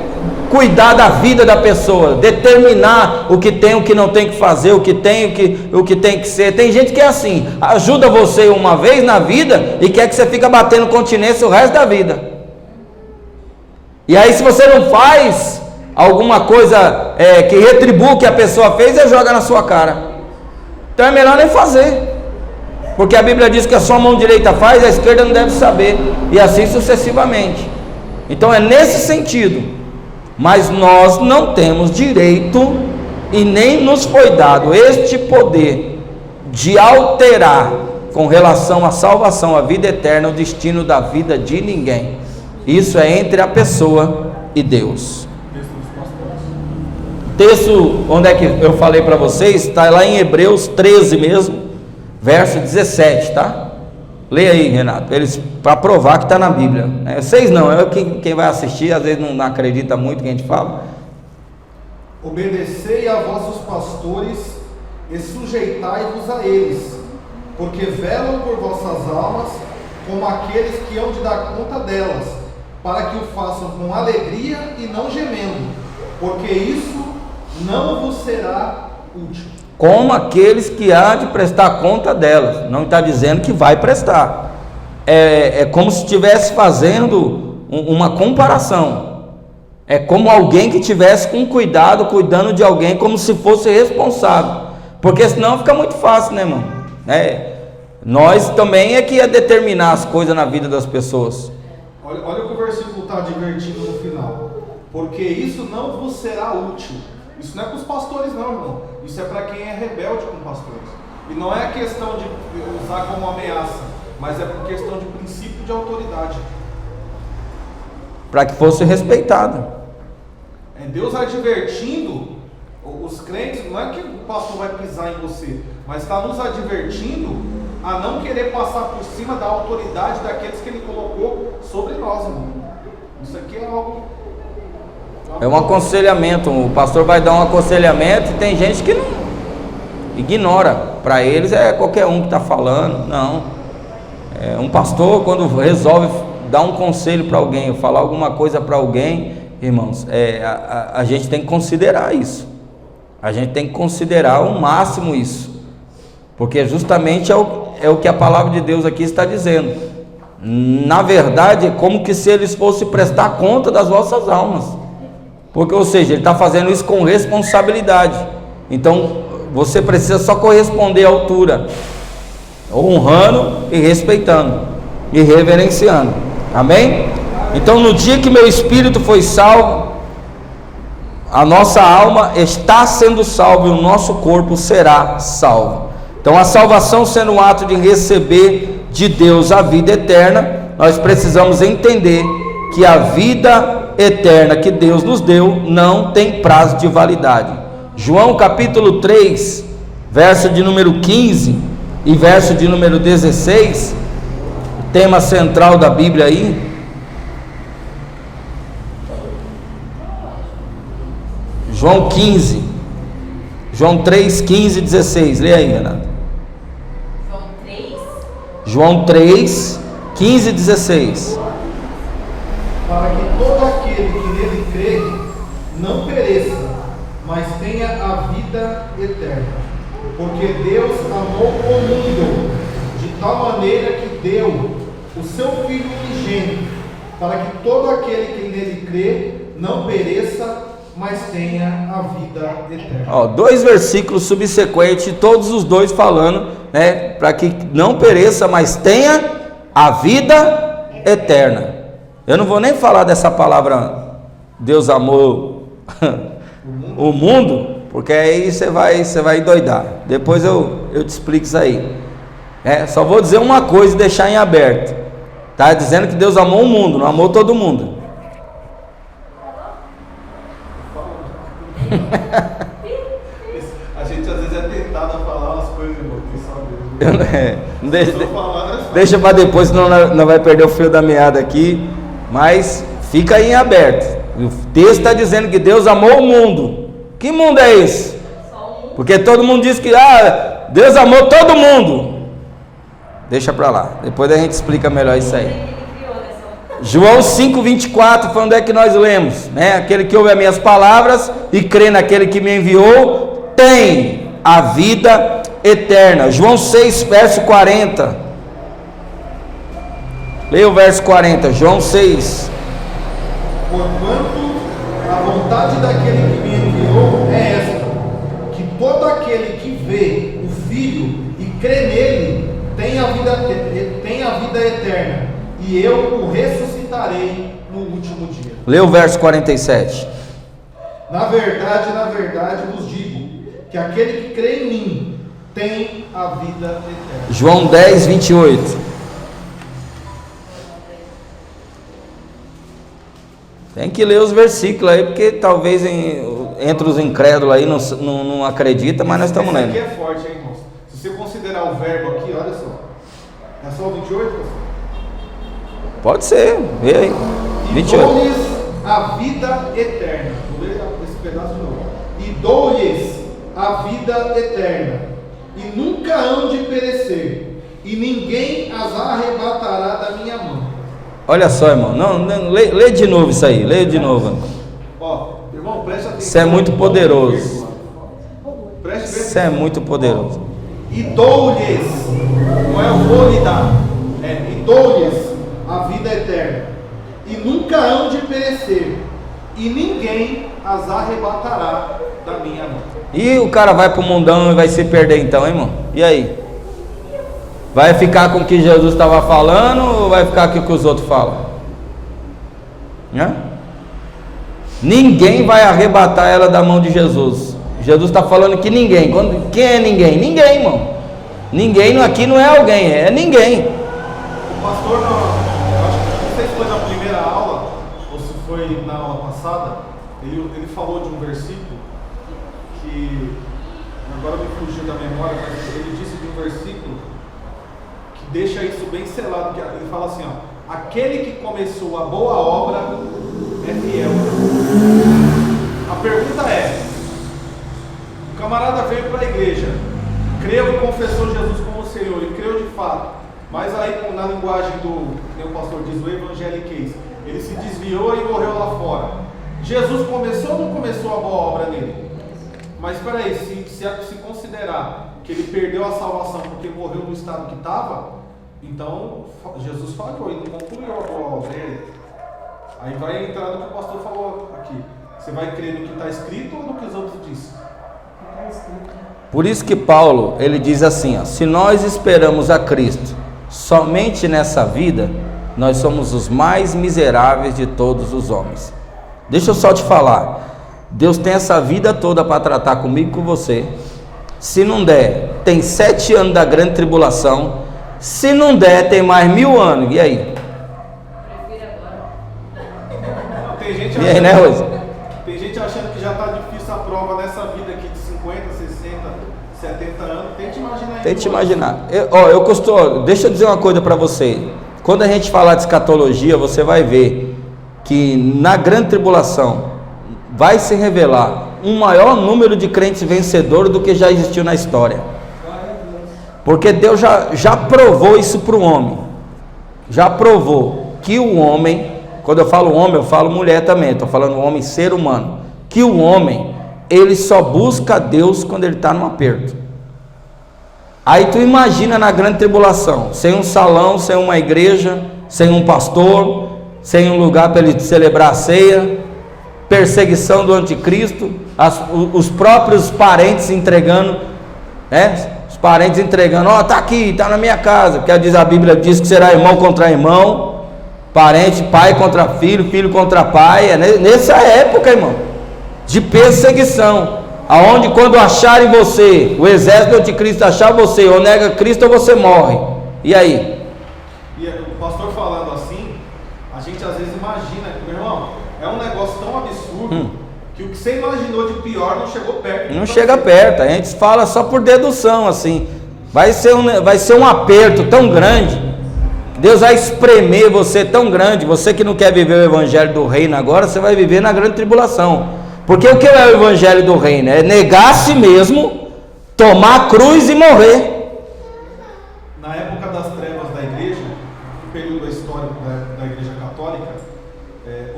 cuidar da vida da pessoa, determinar o que tem, o que não tem que fazer, o que tem que ser. Tem gente que é assim, ajuda você uma vez na vida e quer que você fique batendo continência o resto da vida. E aí, se você não faz alguma coisa que retribua o que a pessoa fez, ele joga na sua cara. Então é melhor nem fazer, porque a Bíblia diz que a sua mão direita faz, a esquerda não deve saber, e assim sucessivamente. Então é nesse sentido. Mas nós não temos direito e nem nos foi dado este poder de alterar com relação à salvação, à vida eterna, o destino da vida de ninguém. Isso é entre a pessoa e Deus. O texto, onde é que eu falei para vocês, está lá em Hebreus 13 mesmo, verso 17, tá? Leia aí, Renato, para provar que está na Bíblia. Vocês não, quem vai assistir, às vezes não acredita muito que a gente fala. Obedecei a vossos pastores e sujeitai-vos a eles, porque velam por vossas almas como aqueles que hão de dar conta delas, para que o façam com alegria e não gemendo, porque isso não vos será útil. Como aqueles que há de prestar conta delas, não está dizendo que vai prestar, é como se estivesse fazendo uma comparação, é como alguém que estivesse com cuidado, cuidando de alguém como se fosse responsável, porque senão fica muito fácil, né, irmão? Nós também é que ia determinar as coisas na vida das pessoas. Olha o que o versículo está advertindo no final, porque isso não vos será útil. Isso não é para os pastores não, irmão. Isso é para quem é rebelde com pastores. E não é questão de usar como ameaça, mas é por questão de princípio de autoridade. Para que fosse respeitado. É Deus advertindo os crentes, não é que o pastor vai pisar em você, mas está nos advertindo a não querer passar por cima da autoridade daqueles que Ele colocou sobre nós, irmão. Isso aqui é algo... É um aconselhamento, o pastor vai dar um aconselhamento e tem gente que não ignora. Para eles é qualquer um que está falando. Não. Um pastor, quando resolve dar um conselho para alguém, falar alguma coisa para alguém, irmãos, a gente tem que considerar isso. A gente tem que considerar ao máximo isso, porque justamente é o que a palavra de Deus aqui está dizendo. Na verdade, é como que se eles fossem prestar conta das vossas almas, porque, ou seja, ele está fazendo isso com responsabilidade. Então, você precisa só corresponder à altura, honrando e respeitando e reverenciando. Amém? Então, no dia que meu espírito foi salvo, a nossa alma está sendo salva e o nosso corpo será salvo. Então, a salvação sendo um ato de receber de Deus a vida eterna, nós precisamos entender que a vida eterna que Deus nos deu não tem prazo de validade. João capítulo 3, verso de número 15 e verso de número 16, o tema central da Bíblia aí. João 15, João 3, 15 e 16, lê aí, Renato. João 3, 15 e 16. Para que todo aquele que nele crê não pereça, mas tenha a vida eterna. Porque Deus amou o mundo de tal maneira que deu o seu Filho unigênito, para que todo aquele que nele crê não pereça, mas tenha a vida eterna. Dois versículos subsequentes, todos os dois falando, né, para que não pereça, mas tenha a vida eterna. Eu não vou nem falar dessa palavra, Deus amou o mundo, porque aí você vai doidar. Depois eu te explico isso aí. Só vou dizer uma coisa e deixar em aberto. Está dizendo que Deus amou o mundo, não amou todo mundo. A gente às vezes é tentado a falar as coisas, irmão, que só Deus. Deixa para depois, senão não vai perder o fio da meada aqui. Mas fica aí em aberto. O texto está dizendo que Deus amou o mundo. Que mundo é esse? Porque todo mundo diz que Deus amou todo mundo. Deixa para lá, depois a gente explica melhor isso aí. João 5,24 foi onde é que nós lemos, né? Aquele que ouve as minhas palavras e crê naquele que me enviou tem a vida eterna. João 6, verso 40. Leia o verso 40, João 6. Porquanto a vontade daquele que me enviou é esta, que todo aquele que vê o Filho e crê nele tem a vida eterna, e eu o ressuscitarei no último dia. Leia o verso 47. Na verdade vos digo, que aquele que crê em mim tem a vida eterna. João 10, 28. Tem que ler os versículos aí, porque talvez entre os incrédulos aí não acredita, mas nós estamos lendo. Isso aqui é forte, hein, irmãos? Se você considerar o verbo aqui, olha só. É só o 28, pessoal? Pode ser, vê aí. E 28. dou-lhes a vida eterna. Vou ler esse pedaço de novo. E dou-lhes a vida eterna, e nunca hão de perecer, e ninguém as arrebatará da minha mão. Olha só, irmão, lê de novo isso aí, lê de novo. Ó, irmão, preste atenção. Isso é muito poderoso. Preste Isso é muito poderoso. E dou-lhes, não é eu vou lhe dar, e dou-lhes a vida eterna, e nunca hão de perecer, e ninguém as arrebatará da minha mão. E o cara vai para o mundão e vai se perder então, hein, irmão? E aí? Vai ficar com o que Jesus estava falando ou vai ficar com o que os outros falam? Ninguém vai arrebatar ela da mão de Jesus. Jesus está falando que ninguém. Quem é ninguém? Ninguém, irmão. Ninguém aqui não é alguém, é ninguém. O pastor, eu acho que não sei se foi na primeira aula ou se foi na aula passada, ele falou de um versículo que agora me fugiu da memória, mas ele disse de um versículo que deixa isso bem selado, que ele fala assim, ó, aquele que começou a boa obra é fiel. A pergunta é, o camarada veio para a igreja, creu e confessou Jesus como Senhor, ele creu de fato, mas aí na linguagem do, que o pastor diz, o evangeliquez, ele se desviou e morreu lá fora. Jesus começou ou não começou a boa obra nele? Mas espera aí, se considerar que ele perdeu a salvação porque morreu no estado que estava, então Jesus falhou, ele não concluiu a boa obra dele. Aí vai entrar no que o pastor falou aqui. Você vai crer no que está escrito ou no que os outros dizem? Por isso que Paulo, ele diz assim, ó, se nós esperamos a Cristo somente nessa vida, nós somos os mais miseráveis de todos os homens. Deixa eu só te falar, Deus tem essa vida toda para tratar comigo e com você. Se não der, tem 7 anos da grande tribulação. Se não der, tem mais 1000 anos. E aí? Tem gente E aí, né, Rosa? Tem gente achando que já está difícil a prova nessa vida aqui de 50, 60, 70 anos. Tente imaginar. Tente imaginar. Deixa eu dizer uma coisa para você. Quando a gente falar de escatologia, você vai ver que na grande tribulação vai se revelar um maior número de crentes vencedores do que já existiu na história. Porque Deus já provou isso para o homem. Já provou que o homem, quando eu falo homem, eu falo mulher também, estou falando homem, ser humano, que o homem, ele só busca Deus quando ele está num aperto. Aí tu imagina na grande tribulação, sem um salão, sem uma igreja, sem um pastor, sem um lugar para ele celebrar a ceia, perseguição do anticristo, os próprios parentes entregando, né? Os parentes entregando, tá aqui, tá na minha casa, porque a Bíblia diz que será irmão contra irmão, parente, pai contra filho, filho contra pai. É nessa época, irmão, de perseguição, aonde quando acharem você, o exército do anticristo achar você, ou nega Cristo, ou você morre. E aí? E o pastor falando assim, a gente às vezes imagina que, meu irmão, é um negócio tão absurdo que o que você imaginou de pior não chegou perto. Não chega perto, a gente fala só por dedução, assim. Vai ser um aperto tão grande, Deus vai espremer você tão grande. Você que não quer viver o evangelho do reino agora, você vai viver na grande tribulação. Porque o que é o evangelho do reino? É negar a si mesmo, tomar a cruz e morrer. Na época das trevas da igreja, no período histórico da igreja católica,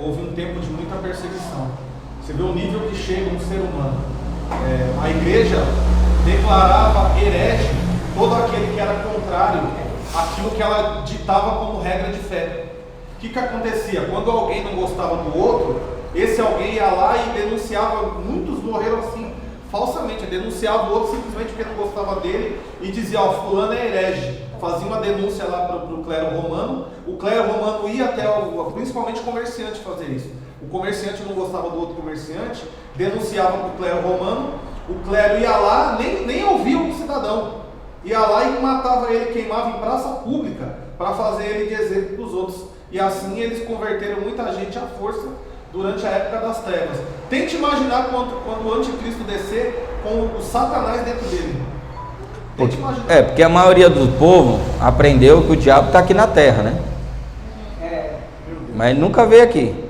houve um tempo de muita perseguição. Você vê o nível que chega um ser humano. A igreja declarava herege todo aquele que era contrário àquilo que ela ditava como regra de fé. O que acontecia? Quando alguém não gostava do outro, esse alguém ia lá e denunciava. Muitos morreram assim, falsamente, denunciava o outro simplesmente porque não gostava dele e dizia, fulano é herege. Fazia uma denúncia lá para o clero romano. O clero romano ia até, principalmente o comerciante, fazer isso. O comerciante não gostava do outro comerciante, denunciava para o clero romano. O clero ia lá, nem ouvia o cidadão, ia lá e matava ele, queimava em praça pública para fazer ele de exemplo para os outros. E assim eles converteram muita gente à força durante a época das trevas. Tente imaginar quando o anticristo descer com o Satanás dentro dele. Tente imaginar. Porque a maioria do povo aprendeu que o diabo está aqui na terra, né? Mas nunca veio aqui.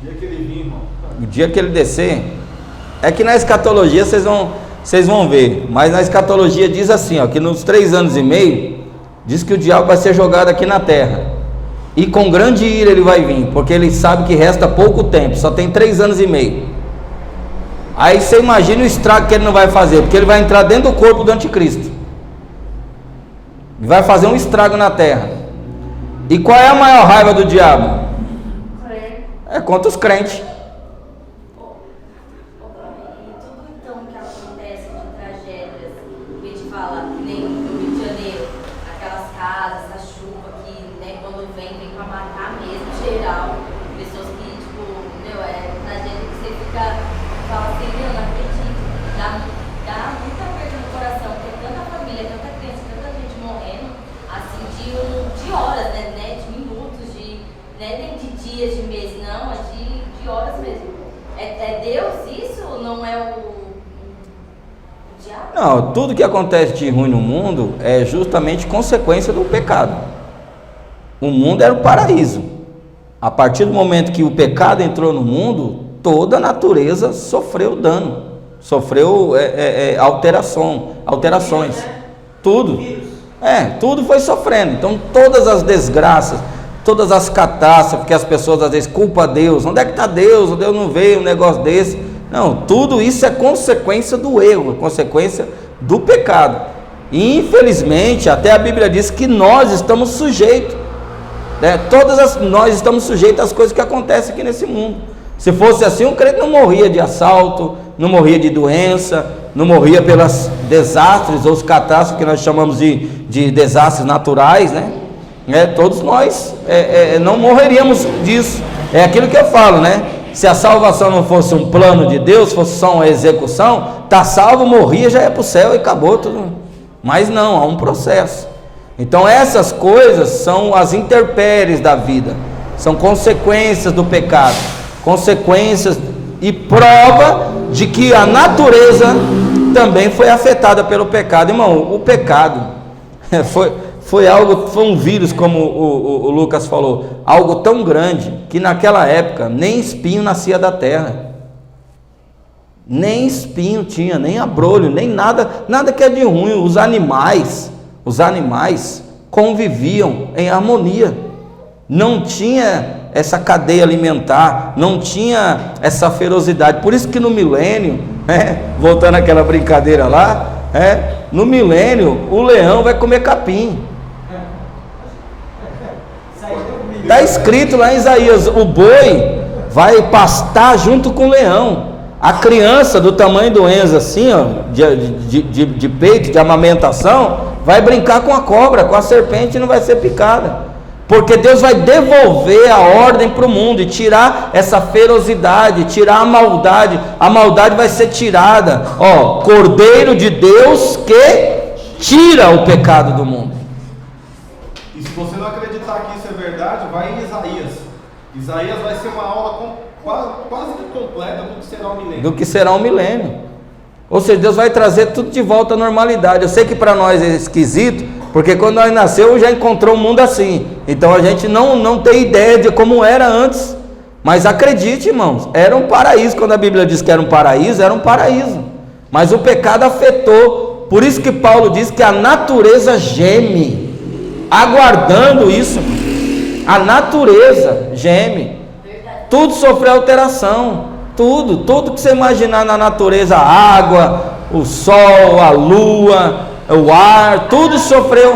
O dia que ele vir, irmão. O dia que ele descer, é que na escatologia vocês vão ver, mas na escatologia diz assim, ó, que nos 3 anos e meio, diz que o diabo vai ser jogado aqui na terra, e com grande ira ele vai vir, porque ele sabe que resta pouco tempo, só tem 3 anos e meio. Aí você imagina o estrago que ele não vai fazer, porque ele vai entrar dentro do corpo do anticristo, e vai fazer um estrago na terra. E qual é a maior raiva do diabo? É contra os crentes. dias, de mês, não, é de horas mesmo. É Deus isso? Não é o diabo? Não, tudo que acontece de ruim no mundo é justamente consequência do pecado. O mundo era o paraíso. A partir do momento que o pecado entrou no mundo, toda a natureza sofreu dano, sofreu alterações. Tudo. Tudo foi sofrendo. Então todas as desgraças, todas as catástrofes que as pessoas às vezes culpam a Deus, onde é que está Deus? O Deus não veio, um negócio desse. Não, tudo isso é consequência do erro, consequência do pecado. E infelizmente até a Bíblia diz que nós estamos sujeitos, né? Nós estamos sujeitos às coisas que acontecem aqui nesse mundo. Se fosse assim, o crente não morria de assalto, não morria de doença, não morria pelos desastres ou os catástrofes que nós chamamos de desastres naturais, né? Todos nós não morreríamos disso. É aquilo que eu falo, né? Se a salvação não fosse um plano de Deus, fosse só uma execução, tá salvo, morria, já é para o céu e acabou tudo. Mas não, há um processo. Então essas coisas são as intempéries da vida, são consequências do pecado, consequências e prova de que a natureza também foi afetada pelo pecado. Irmão, o pecado foi um vírus, como o Lucas falou, algo tão grande que naquela época nem espinho nascia da terra, nem espinho tinha, nem abrolho, nem nada que é de ruim. Os animais conviviam em harmonia, não tinha essa cadeia alimentar, não tinha essa ferocidade. Por isso que no milênio, voltando àquela brincadeira lá, no milênio o leão vai comer capim. Está escrito lá em Isaías, o boi vai pastar junto com o leão. A criança do tamanho do Enzo, assim, ó, de peito, de amamentação, vai brincar com a cobra, com a serpente, e não vai ser picada. Porque Deus vai devolver a ordem para o mundo e tirar essa ferocidade, tirar a maldade vai ser tirada. Ó, Cordeiro de Deus que tira o pecado do mundo. E se você não acreditar que isso é verdade, vai em Isaías. Isaías vai ser uma aula quase que completa do que será o milênio. Do que será o milênio. Ou seja, Deus vai trazer tudo de volta à normalidade. Eu sei que para nós é esquisito, porque quando nós nascemos já encontrou um mundo assim. Então a gente não tem ideia de como era antes. Mas acredite, irmãos, era um paraíso. Quando a Bíblia diz que era um paraíso, era um paraíso. Mas o pecado afetou. Por isso que Paulo diz que a natureza geme, aguardando isso. A natureza geme. Tudo sofreu alteração. Tudo que você imaginar na natureza, a água, o sol, a lua, o ar, tudo sofreu.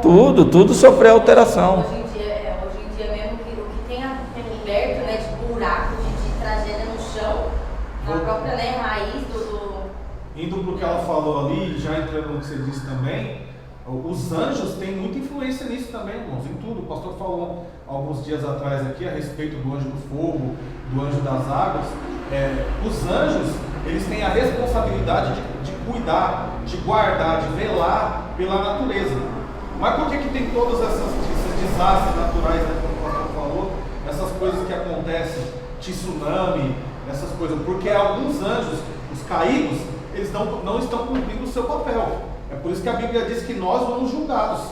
Tudo sofreu alteração. Hoje em dia mesmo, o que tem aberto, né, de buraco, de tragédia no chão, na própria, né, raiz do... Indo para o que ela falou ali, já entrando no que você disse também, os anjos têm muita influência nisso também, irmãos, em tudo. O pastor falou alguns dias atrás aqui a respeito do anjo do fogo, do anjo das águas. Os anjos, eles têm a responsabilidade de cuidar, de guardar, de velar pela natureza. Mas por que tem todos esses desastres naturais, né, como o pastor falou, essas coisas que acontecem, tsunami, essas coisas? Porque alguns anjos, os caídos, eles não estão cumprindo o seu papel. É por isso que a Bíblia diz que nós vamos julgá-los.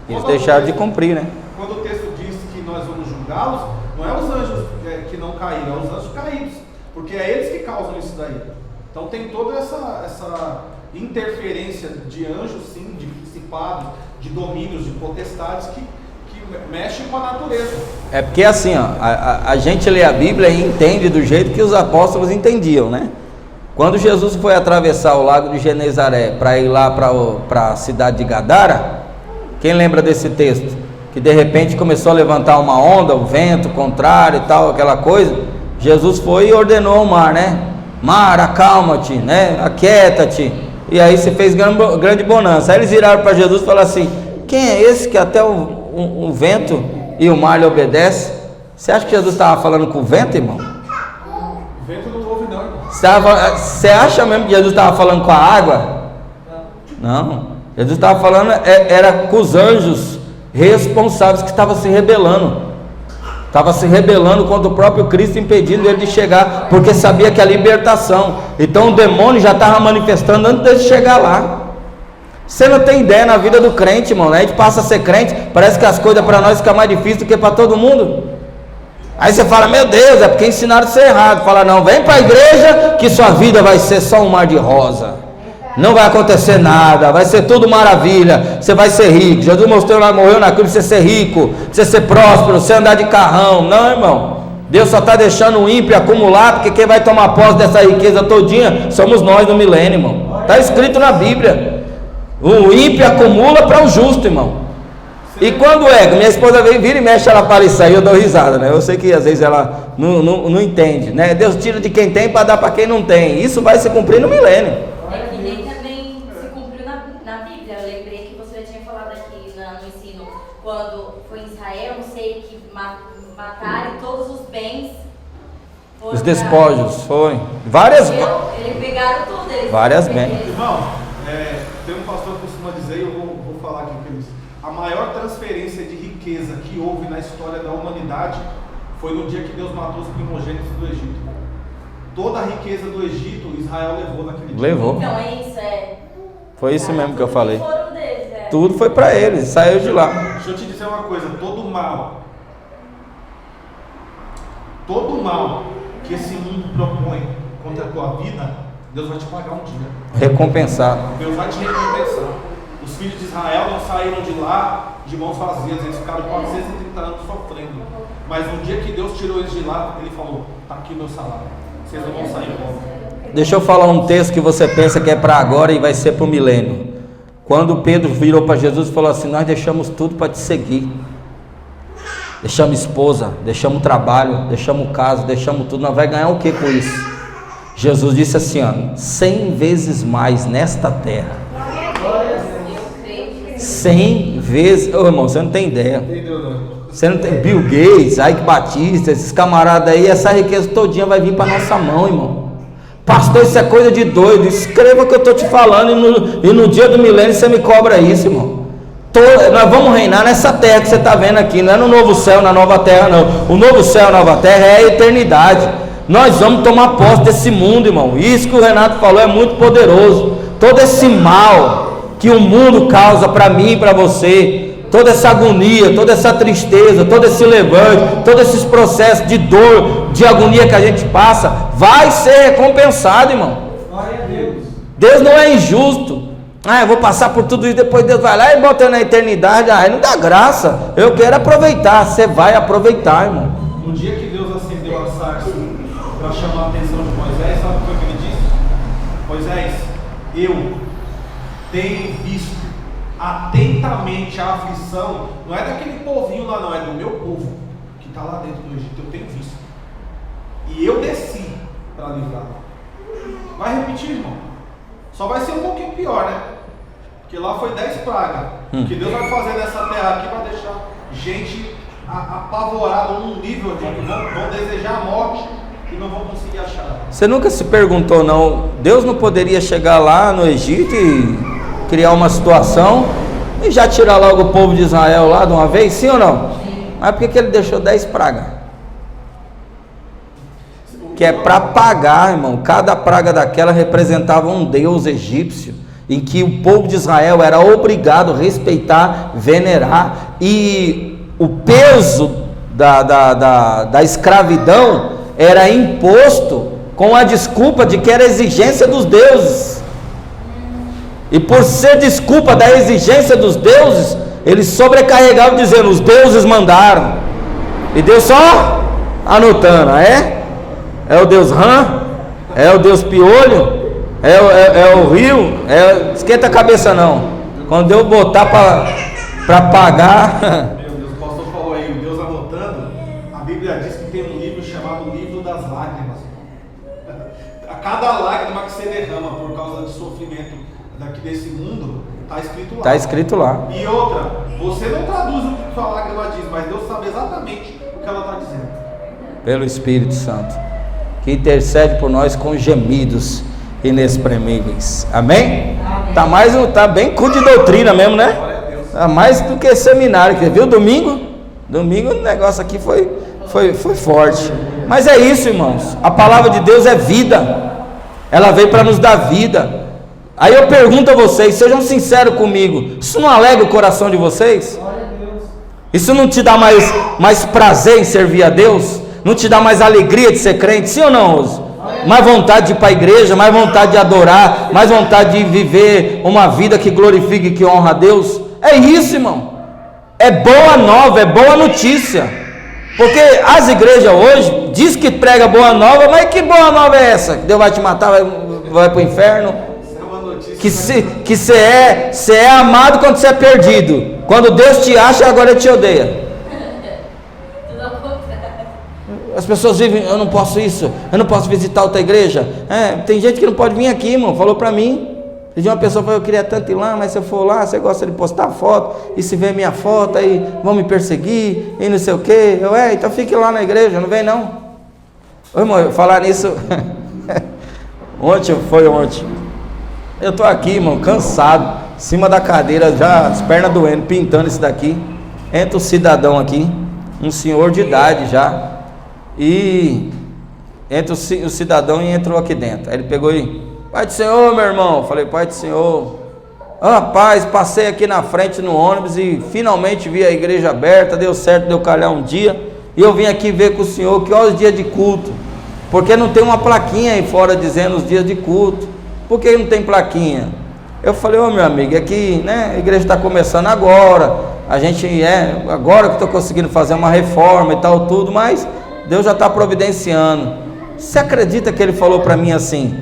Eles deixaram de cumprir, né? Quando o texto diz que nós vamos julgá-los, não é os anjos que não caíram, é os anjos caídos, porque é eles que causam isso daí. Então tem toda essa interferência de anjos, sim, de principados, de domínios, de potestades que mexem com a natureza. É porque assim, ó, a gente lê a Bíblia e entende do jeito que os apóstolos entendiam, né? Quando Jesus foi atravessar o lago de Genezaré para ir lá para a cidade de Gadara, quem lembra desse texto? Que de repente começou a levantar uma onda, o vento contrário e tal, aquela coisa. Jesus foi e ordenou ao mar, né? Mar, acalma-te, né? Aquieta-te. E aí se fez grande bonança. Aí eles viraram para Jesus e falaram assim: quem é esse que até o vento e o mar lhe obedece? Você acha que Jesus estava falando com o vento, irmão? O vento não ouve não, irmão. Você acha mesmo que Jesus estava falando com a água? Não. Jesus estava falando, era com os anjos responsáveis que estavam se rebelando. Estava se rebelando contra o próprio Cristo, impedindo ele de chegar, porque sabia que a libertação. Então o demônio já estava manifestando antes de chegar lá. Você não tem ideia na vida do crente, irmão, né? A gente passa a ser crente, parece que as coisas para nós ficam mais difíceis do que para todo mundo. Aí você fala, meu Deus, é porque ensinaram você errado. Fala, não, vem para a igreja que sua vida vai ser só um mar de rosa. Não vai acontecer nada, vai ser tudo maravilha, você vai ser rico. Jesus mostrou lá, morreu na cruz, você ser rico, você ser próspero, você andar de carrão. Não, irmão, Deus só está deixando o ímpio acumular, porque quem vai tomar posse dessa riqueza todinha somos nós no milênio, irmão. Está escrito na Bíblia. O ímpio acumula para o justo, irmão. E quando minha esposa vira e mexe, ela fala isso aí, eu dou risada, né? Eu sei que às vezes ela não entende, né? Deus tira de quem tem para dar para quem não tem. Isso vai se cumprir no milênio. É que nem também se cumpriu na Bíblia. Eu lembrei que você já tinha falado aqui no ensino, quando foi em Israel, não sei, que mataram todos os bens. Os despojos, foi. Várias. Eles pegaram tudo. Várias bens. Irmão, tem um pastor que costuma dizer, e eu vou falar aqui com eles. A maior transferência de riqueza que houve na história da humanidade foi no dia que Deus matou os primogênitos do Egito. Toda a riqueza do Egito, Israel levou naquele dia. Levou. Então é isso, Foi isso mesmo que eu falei. Foram deles, Tudo foi para eles, saiu de lá. Deixa eu te dizer uma coisa, todo mal que esse mundo propõe contra a tua vida, Deus vai te pagar um dia. Recompensar. Deus vai te recompensar. Os filhos de Israel não saíram de lá de mãos vazias, eles ficaram 430 anos sofrendo. Mas no dia que Deus tirou eles de lá, Ele falou, está aqui o meu salário, vocês não vão sair embora. Deixa eu falar um texto que você pensa que é para agora e vai ser para o milênio. Quando Pedro virou para Jesus e falou assim, nós deixamos tudo para te seguir. Deixamos esposa, deixamos trabalho, deixamos casa, deixamos tudo, nós vamos ganhar o que com isso? Jesus disse assim, 100 vezes mais nesta terra. 100 vezes, irmão, você não tem ideia. Você não tem Bill Gates, Ike Batista, esses camaradas aí, essa riqueza todinha vai vir para nossa mão, irmão. Pastor, isso é coisa de doido. Escreva o que eu estou te falando e no dia do milênio você me cobra isso, irmão. Nós vamos reinar nessa terra que você está vendo aqui, não é no novo céu, na nova terra não. O novo céu, a nova terra é a eternidade. Nós vamos tomar posse desse mundo, irmão. Isso que o Renato falou é muito poderoso. Todo esse mal que o mundo causa para mim e para você, toda essa agonia, toda essa tristeza, todo esse levante, todos esses processos de dor, de agonia que a gente passa, vai ser recompensado, irmão. Glória a Deus. Deus não é injusto. Eu vou passar por tudo isso, depois Deus vai lá e bota na eternidade. Não dá graça. Eu quero aproveitar. Você vai aproveitar, irmão. No dia que Deus acendeu a sarça para chamar a atenção de Moisés, sabe o que ele disse? Moisés, eu tenho visto atentamente a aflição, não é daquele povinho lá não, é do meu povo que está lá dentro do Egito, eu tenho visto, e eu desci para livrar. Vai repetir, irmão, só vai ser um pouquinho pior, né? Porque lá foi 10 pragas. O que Deus vai fazer nessa terra aqui vai deixar gente apavorada num nível de que vão desejar a morte e não vão conseguir achar. Você nunca se perguntou não, Deus não poderia chegar lá no Egito e criar uma situação e já tirar logo o povo de Israel lá de uma vez, sim ou não? Sim. Mas por que ele deixou 10 pragas? Que é para pagar, irmão. Cada praga daquela representava um deus egípcio, em que o povo de Israel era obrigado a respeitar, venerar, e o peso da escravidão era imposto com a desculpa de que era exigência dos deuses. E por ser desculpa da exigência dos deuses, eles sobrecarregavam dizendo, os deuses mandaram. E Deus só anotando, é o Deus Rã, é o Deus Piolho, é o Rio, esquenta a cabeça não. Quando eu botar para pagar... Meu Deus, o pastor falou aí, o Deus anotando, a Bíblia diz que tem um livro chamado Livro das Lágrimas. A cada lágrima que você derrama por causa do sofrimento daqui desse mundo, está escrito lá. Está escrito lá. E outra, você não traduz o que sua lágrima diz, mas Deus sabe exatamente o que ela está dizendo. Pelo Espírito Santo, que intercede por nós com gemidos inexprimíveis. Amém? Amém. Tá bem cu de doutrina mesmo, né? Glória a Deus. Mais do que seminário, viu? Domingo o negócio aqui foi forte. Mas é isso, irmãos. A palavra de Deus é vida. Ela veio para nos dar vida. Aí eu pergunto a vocês, sejam sinceros comigo, isso não alegra o coração de vocês? Isso não te dá mais prazer em servir a Deus? Não te dá mais alegria de ser crente? Sim ou não, Oso? Mais vontade de ir para a igreja, mais vontade de adorar, mais vontade de viver uma vida que glorifique e que honra a Deus? É isso, irmão. É boa nova, é boa notícia. Porque as igrejas hoje diz que prega boa nova, mas que boa nova é essa? Que Deus vai te matar, vai para o inferno? Que você é amado quando você é perdido. Quando Deus te acha, agora Ele te odeia. As pessoas vivem, eu não posso isso, eu não posso visitar outra igreja. Tem gente que não pode vir aqui, irmão, falou para mim. De uma pessoa falou, eu queria tanto ir lá, mas se eu for lá, você gosta de postar foto, e se ver minha foto, aí vão me perseguir, e não sei o que. Então fique lá na igreja, não vem não. Ô, irmão, falar nisso, ontem. Eu estou aqui, irmão, cansado, em cima da cadeira, já as pernas doendo, pintando isso daqui. Entra um cidadão aqui, um senhor de idade já, e entra o cidadão e entrou aqui dentro. Aí ele pegou e... Pai do Senhor, meu irmão. Eu falei, Pai do Senhor. Rapaz, passei aqui na frente no ônibus e finalmente vi a igreja aberta, deu certo, deu calhar um dia, e eu vim aqui ver com o senhor que olha os dias de culto, porque não tem uma plaquinha aí fora dizendo os dias de culto. Por que não tem plaquinha? Eu falei, meu amigo, é que a igreja está começando agora, a gente agora que estou conseguindo fazer uma reforma e tal, tudo, mas Deus já está providenciando. Você acredita que ele falou para mim assim?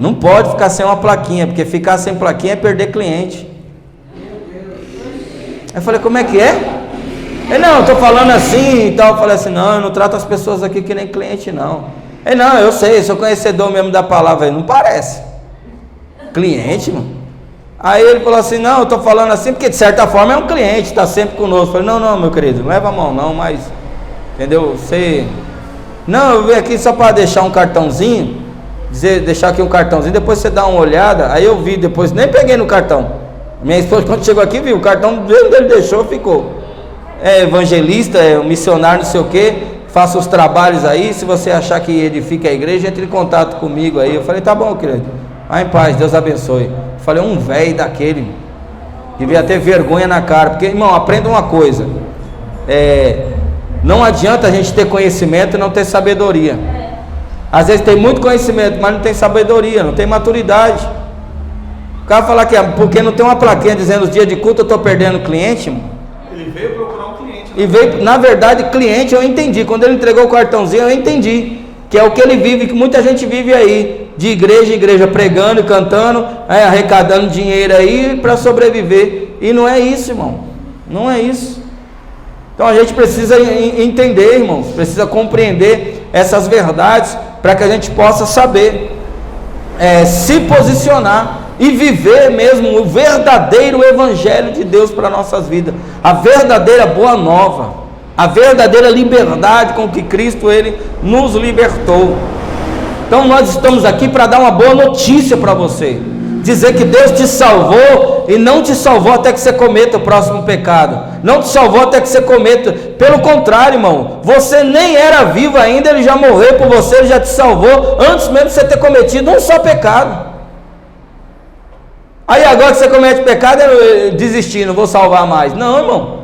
Não pode ficar sem uma plaquinha, porque ficar sem plaquinha é perder cliente. Eu falei, como é que é? Ele, não, eu estou falando assim e tal. Eu falei assim, não, eu não trato as pessoas aqui que nem cliente, não. Ele, não, eu sei, sou conhecedor mesmo da palavra. Ele, não parece cliente, mano. Aí ele falou assim, não, eu estou falando assim, porque de certa forma é um cliente, está sempre conosco. Eu falei, não, meu querido, não leva a mão não, mas, entendeu? Não, eu vim aqui só para deixar um cartãozinho, deixar aqui um cartãozinho, depois você dá uma olhada. Aí eu vi, depois nem peguei no cartão. Minha esposa, quando chegou aqui, viu o cartão dele, deixou, ficou. É evangelista, é um missionário, não sei o que, faça os trabalhos aí. Se você achar que edifica a igreja, entre em contato comigo aí. Eu falei, tá bom, querido, vai em paz, Deus abençoe. Eu falei, um velho daquele, devia ter vergonha na cara, porque, irmão, aprenda uma coisa, não adianta a gente ter conhecimento e não ter sabedoria. Às vezes tem muito conhecimento, mas não tem sabedoria, não tem maturidade. O cara falar que porque não tem uma plaquinha dizendo os dias de culto eu estou perdendo cliente, irmão. Ele veio procurar um cliente. E veio, na verdade, cliente eu entendi. Quando ele entregou o cartãozinho, eu entendi. Que é o que ele vive, que muita gente vive aí. De igreja em igreja, pregando e cantando, arrecadando dinheiro aí para sobreviver. E não é isso, irmão. Não é isso. Então a gente precisa entender, irmãos. Precisa compreender essas verdades para que a gente possa saber se posicionar e viver mesmo o verdadeiro evangelho de Deus para nossas vidas, a verdadeira boa nova, a verdadeira liberdade com que Cristo ele nos libertou. Então nós estamos aqui para dar uma boa notícia para você, dizer que Deus te salvou e não te salvou até que você cometa o próximo pecado, não te salvou até que você cometa, pelo contrário, irmão, você nem era vivo ainda, Ele já morreu por você, Ele já te salvou antes mesmo de você ter cometido um só pecado. Aí agora que você comete pecado, eu desisti, não vou salvar mais. Não, irmão,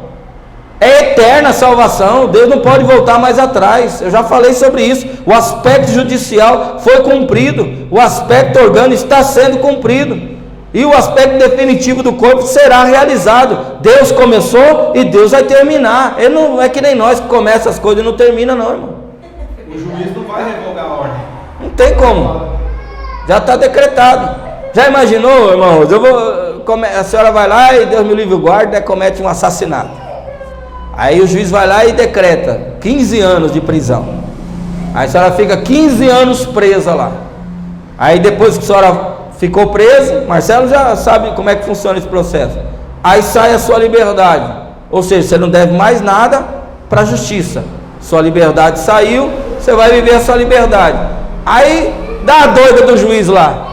é eterna a salvação, Deus não pode voltar mais atrás. Eu já falei sobre isso. O aspecto judicial foi cumprido, o aspecto orgânico está sendo cumprido, e o aspecto definitivo do corpo será realizado. Deus começou e Deus vai terminar. Ele não é que nem nós que começa as coisas e não termina, não, irmão. O juiz não vai revogar a ordem. Não tem como, já está decretado. Já imaginou, irmãos? A senhora vai lá e Deus me livre o guarda, comete um assassinato. Aí o juiz vai lá e decreta 15 anos de prisão. Aí a senhora fica 15 anos presa lá. Aí depois que a senhora ficou presa, Marcelo já sabe como é que funciona esse processo. Aí sai a sua liberdade. Ou seja, você não deve mais nada para a justiça. Sua liberdade saiu, você vai viver a sua liberdade. Aí dá a doida do juiz lá.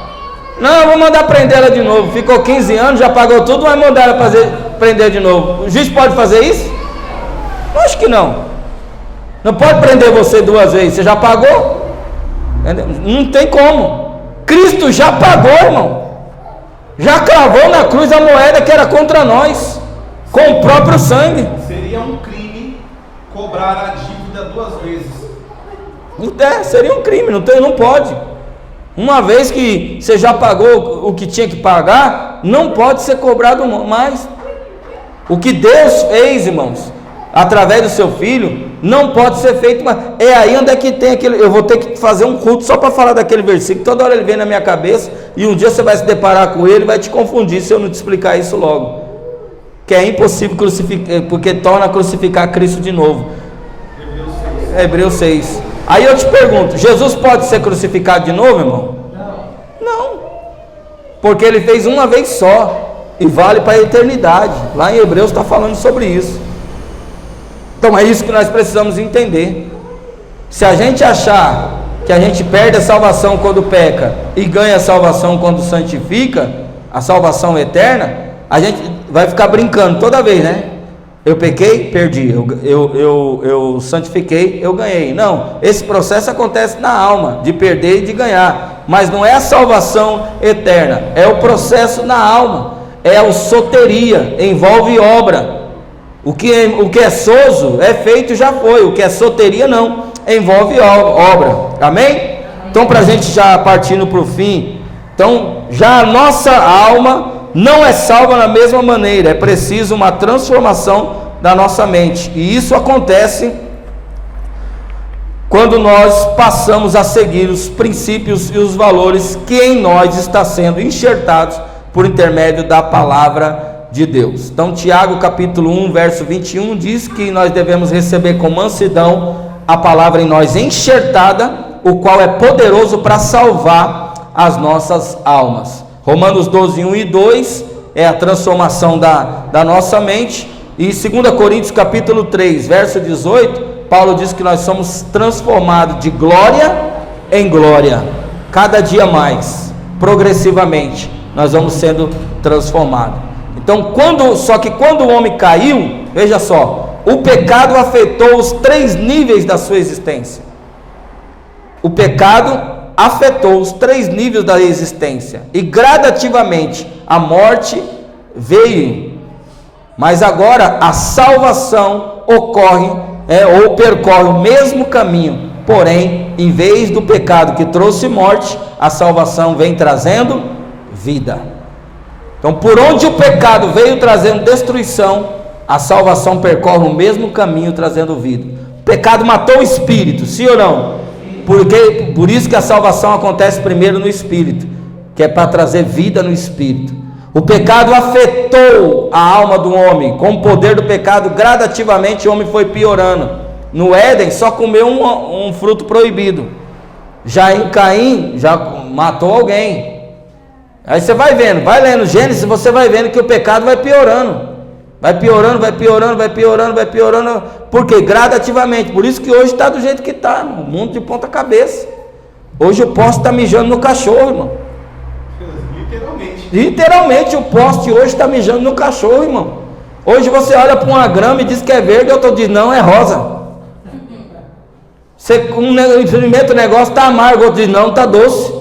Não, vou mandar prender ela de novo. Ficou 15 anos, já pagou tudo, vai mandar ela fazer prender de novo. O juiz pode fazer isso? Acho que não. Não pode prender você 2 vezes. Você já pagou? Entendeu? Não tem como. Cristo já pagou, irmão. Já cravou na cruz a moeda que era contra nós, com o próprio sangue. Seria um crime cobrar a dívida 2 vezes. Seria um crime, não pode. Uma vez que você já pagou o que tinha que pagar, não pode ser cobrado mais. O que Deus fez, irmãos, através do seu Filho, não pode ser feito mais. É aí onde é que tem aquele... Eu vou ter que fazer um culto só para falar daquele versículo. Toda hora ele vem na minha cabeça, e um dia você vai se deparar com ele e vai te confundir se eu não te explicar isso logo. Que é impossível crucificar, porque torna a crucificar Cristo de novo. Hebreus 6. Aí eu te pergunto, Jesus pode ser crucificado de novo, irmão? Não. Porque ele fez uma vez só, e vale para a eternidade. Lá em Hebreus está falando sobre isso. Então é isso que nós precisamos entender. Se a gente achar que a gente perde a salvação quando peca e ganha a salvação quando santifica, a salvação eterna, a gente vai ficar brincando toda vez, né? Eu pequei, perdi. Eu santifiquei, eu ganhei. Não, esse processo acontece na alma, de perder e de ganhar. Mas não é a salvação eterna, é o processo na alma. É a soteria, envolve obra. O que é sozo é feito e já foi. O que é soteria não, envolve obra. Amém? Então, para a gente já partindo para o fim, então já a nossa alma não é salva da mesma maneira. É preciso uma transformação da nossa mente, e isso acontece quando nós passamos a seguir os princípios e os valores que em nós está sendo enxertados por intermédio da palavra de Deus. Então Tiago capítulo 1 verso 21 diz que nós devemos receber com mansidão a palavra em nós enxertada, o qual é poderoso para salvar as nossas almas. Romanos 12, 1 e 2 é a transformação da nossa mente. E 2 Coríntios capítulo 3 verso 18, Paulo diz que nós somos transformados de glória em glória, cada dia mais, progressivamente nós vamos sendo transformados. Então só que quando o homem caiu, veja só, o pecado afetou os 3 níveis da sua existência. O pecado afetou os 3 níveis da existência, e gradativamente a morte veio. Mas agora a salvação ocorre, ou percorre o mesmo caminho, porém, em vez do pecado que trouxe morte, a salvação vem trazendo vida. Então, por onde o pecado veio trazendo destruição, a salvação percorre o mesmo caminho trazendo vida. O pecado matou o espírito, sim ou não? Por isso que a salvação acontece primeiro no espírito, que é para trazer vida no espírito. O pecado afetou a alma do homem. Com o poder do pecado, gradativamente o homem foi piorando. No Éden só comeu um fruto proibido. Já em Caim, já matou alguém. Aí você vai vendo, vai lendo Gênesis, você vai vendo que o pecado vai piorando. Vai piorando, vai piorando, vai piorando, vai piorando. Por quê? Gradativamente. Por isso que hoje está do jeito que está, o mundo de ponta cabeça. Hoje o poste está mijando no cachorro, irmão. Literalmente o poste hoje está mijando no cachorro, irmão. Hoje você olha para uma grama e diz que é verde, outro diz não, é rosa. Você experimenta o negócio, está amargo, outro diz não, está doce.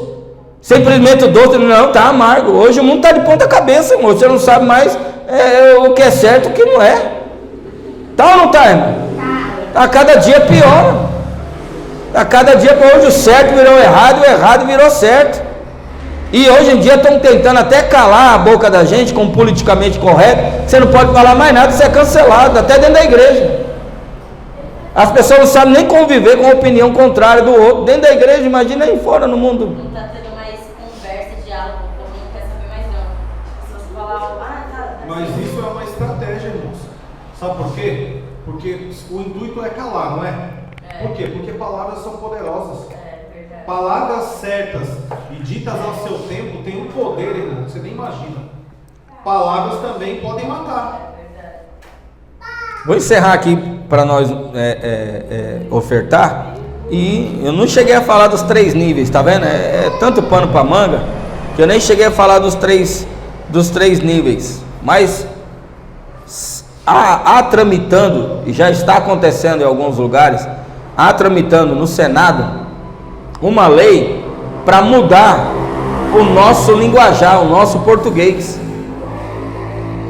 Você experimenta o doce, não, está amargo. Hoje o mundo está de ponta cabeça, irmão. Você não sabe mais o que é certo e o que não é. Tá ou não está, irmão? Tá. Cada dia pior. Tá cada dia, hoje o certo virou errado, o errado virou certo. E hoje em dia estão tentando até calar a boca da gente com politicamente correto. Você não pode falar mais nada, você é cancelado, até dentro da igreja. As pessoas não sabem nem conviver com a opinião contrária do outro. Dentro da igreja, imagina aí fora no mundo. Não está tendo mais conversa, diálogo, o povo não quer saber mais não. Se você falar, tá. Mas isso é uma estratégia, irmãos. Sabe por quê? Porque o intuito é calar, não é? Por quê? Porque palavras são poderosas. Palavras certas e ditas ao seu tempo têm um poder, irmão, você nem imagina. Palavras também podem matar. Vou encerrar aqui para nós ofertar. E eu não cheguei a falar dos 3 níveis, tá vendo? É tanto pano para manga que eu nem cheguei a falar dos três níveis. Mas há tramitando, e já está acontecendo em alguns lugares, há tramitando no Senado uma lei para mudar o nosso linguajar, o nosso português.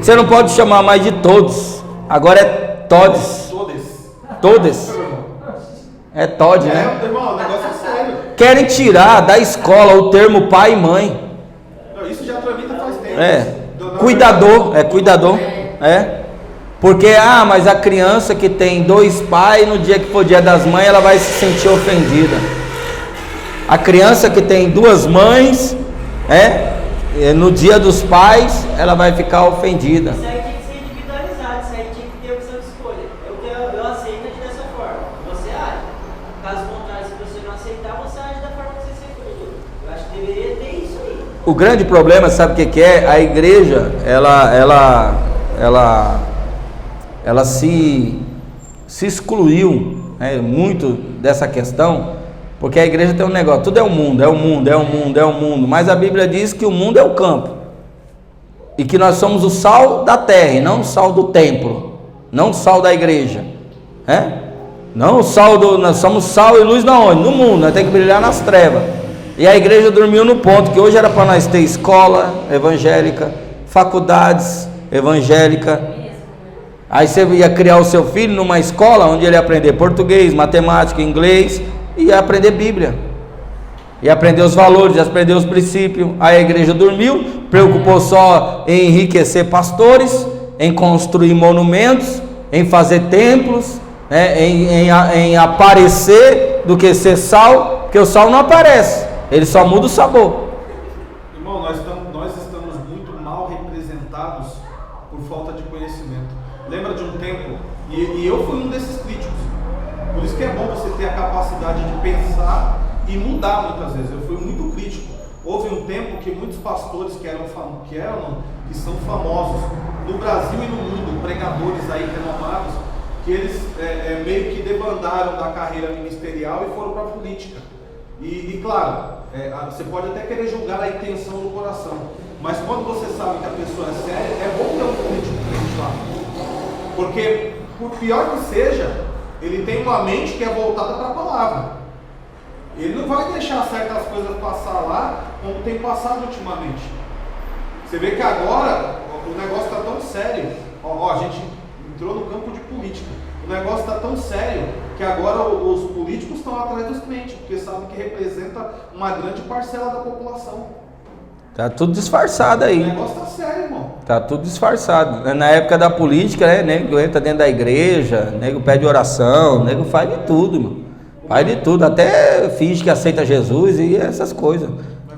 Você não pode chamar mais de todos, agora é todes. Todes. É Todd, né? Irmão, o negócio é sério. Querem tirar da escola o termo pai e mãe. Não, isso já tramita faz tempo. Cuidador. Porque, mas a criança que tem 2 pais, no dia que for dia das mães, ela vai se sentir ofendida. A criança que tem 2 mães, no dia dos pais, ela vai ficar ofendida. Isso aí tem que ser individualizado, isso aí tinha que ter opção de escolha. Eu aceito dessa forma. Você age. Caso contrário, se você não aceitar, você age da forma que você sempre pediu. Eu acho que deveria ter isso aí. O grande problema, sabe o que é? A igreja, ela se excluiu, muito dessa questão, porque a igreja tem um negócio, tudo é o mundo, mas a Bíblia diz que o mundo é o campo, e que nós somos o sal da terra, e não o sal do templo, não o sal da igreja, não o sal nós somos sal e luz na onde? No mundo, nós temos que brilhar nas trevas. E a igreja dormiu no ponto que hoje era para nós ter escola evangélica, faculdades evangélicas. Aí você ia criar o seu filho numa escola onde ele ia aprender português, matemática, inglês, e ia aprender Bíblia, ia aprender os valores, ia aprender os princípios. Aí a igreja dormiu, preocupou só em enriquecer pastores, em construir monumentos, em fazer templos, em aparecer do que ser sal, porque o sal não aparece, ele só muda o sabor. Irmão, nós estamos muito mal representados por falta de conhecimento. Lembra de um tempo, e eu fui um desses críticos, por isso que é bom você ter a capacidade de pensar e mudar muitas vezes. Eu fui muito crítico. Houve um tempo que muitos pastores que são famosos no Brasil e no mundo, pregadores aí renomados, que eles meio que debandaram da carreira ministerial e foram para a política. E claro, você pode até querer julgar a intenção do coração, mas quando você sabe que a pessoa é séria, é bom ter um político crente lá. Porque, por pior que seja, ele tem uma mente que é voltada para a palavra. Ele não vai deixar certas coisas passar lá, como tem passado ultimamente. Você vê que agora o negócio está tão sério. A gente entrou no campo de política. O negócio está tão sério que agora os políticos estão atrás dos crentes, porque sabem que representa uma grande parcela da população. Tá tudo disfarçado aí. O negócio tá sério, irmão. Tá tudo disfarçado. Na época da política, nego entra dentro da igreja, nego pede oração, nego faz de tudo, irmão. Faz de tudo, até finge que aceita Jesus e essas coisas,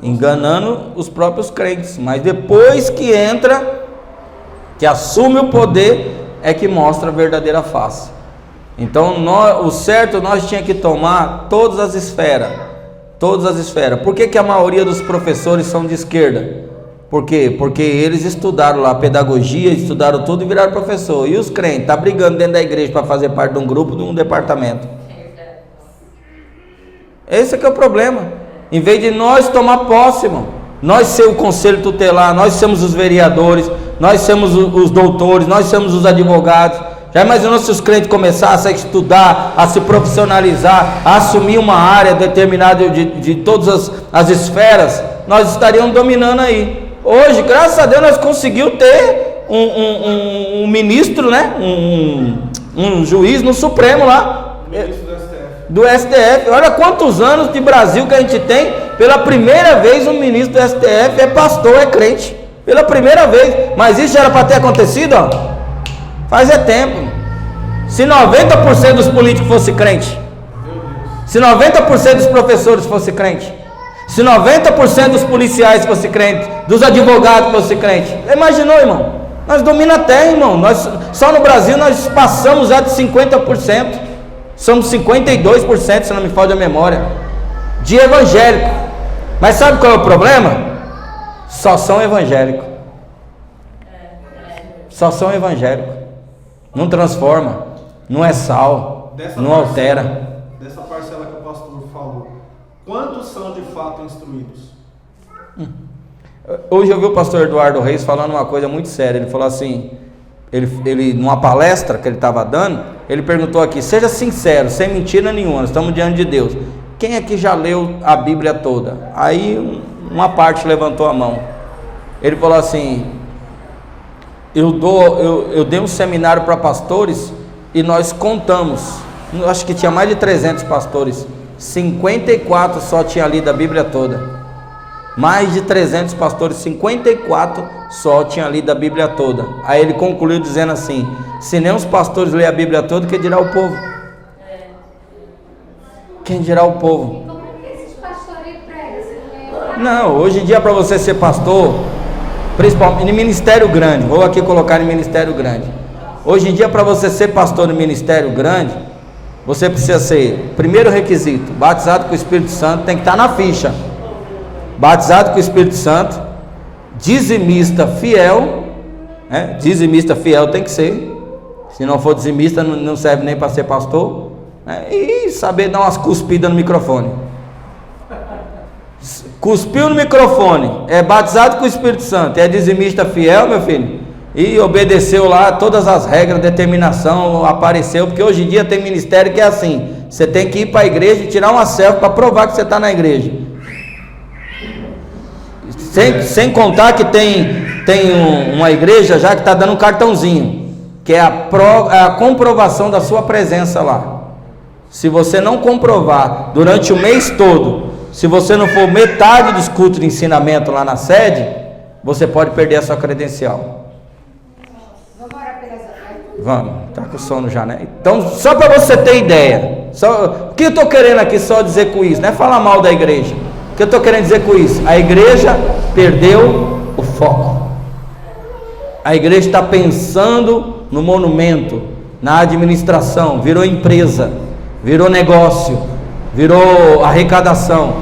enganando os próprios crentes. Mas depois que entra, que assume o poder, é que mostra a verdadeira face. Então, o certo nós tinha que tomar todas as esferas. Por que a maioria dos professores são de esquerda? Por quê? Porque eles estudaram lá pedagogia, estudaram tudo e viraram professor. E os crentes tá brigando dentro da igreja para fazer parte de um grupo, de um departamento. Esse é que é o problema. Em vez de nós tomar posse, irmão, nós ser o conselho tutelar, nós somos os vereadores, nós somos os doutores, nós somos os advogados. Já imaginou se os crentes começassem a estudar, a se profissionalizar, a assumir uma área determinada de todas as esferas? Nós estaríamos dominando aí. Hoje, graças a Deus, nós conseguimos ter um ministro, né? Um juiz no Supremo lá. Ministro do STF. Olha quantos anos de Brasil que a gente tem. Pela primeira vez um ministro do STF é pastor, é crente. Pela primeira vez. Mas isso já era para ter acontecido, ó. Faz tempo. Se 90% dos políticos fosse crente, se 90% dos professores fosse crente, se 90% dos policiais fosse crente, dos advogados fosse crente, imaginou, irmão? Nós dominamos a terra, irmão. Só no Brasil nós passamos já de 50%. Somos 52%, se não me falha a memória, de evangélico. Mas sabe qual é o problema? Só são evangélicos. Só são evangélicos. Não transforma, não é sal, não altera. Dessa parcela que o pastor falou, quantos são de fato instruídos? Hoje eu vi o pastor Eduardo Reis falando uma coisa muito séria. Ele falou assim: ele numa palestra que ele estava dando, ele perguntou aqui: seja sincero, sem mentira nenhuma, nós estamos diante de Deus, quem aqui já leu a Bíblia toda? Aí uma parte levantou a mão. Ele falou assim: eu dei um seminário para pastores e nós contamos, acho que tinha mais de 300 pastores, 54 só tinha lido a Bíblia toda. Mais de 300 pastores, 54 só tinha lido a Bíblia toda. Aí ele concluiu dizendo assim: se nem os pastores lêem a Bíblia toda, quem dirá o povo? Quem dirá o povo? Como é que esses pastores pregam? Não, hoje em dia, para você ser pastor, principalmente em ministério grande, vou aqui colocar em ministério grande. Hoje em dia, para você ser pastor no ministério grande, você precisa ser, primeiro requisito, batizado com o Espírito Santo, tem que estar na ficha. Batizado com o Espírito Santo, dizimista fiel, né? Dizimista fiel tem que ser. Se não for dizimista, não serve nem para ser pastor, né? E saber dar umas cuspidas no microfone. Cuspiu no microfone, é batizado com o Espírito Santo, é dizimista fiel, meu filho, e obedeceu lá todas as regras, determinação, apareceu. Porque hoje em dia tem ministério que é assim: você tem que ir para a igreja e tirar uma selfie para provar que você está na igreja. Sem contar que tem uma igreja já que está dando um cartãozinho, que é a comprovação da sua presença lá. Se você não comprovar durante o mês todo, se você não for metade dos cultos de ensinamento lá na sede, você pode perder a sua credencial. Vamos orar pelas outras. Vamos, tá com sono já, né? Então, só para você ter ideia, o que eu estou querendo aqui só dizer com isso, não é falar mal da igreja. O que eu estou querendo dizer com isso? A igreja perdeu o foco. A igreja está pensando no monumento, na administração, virou empresa, virou negócio, virou arrecadação.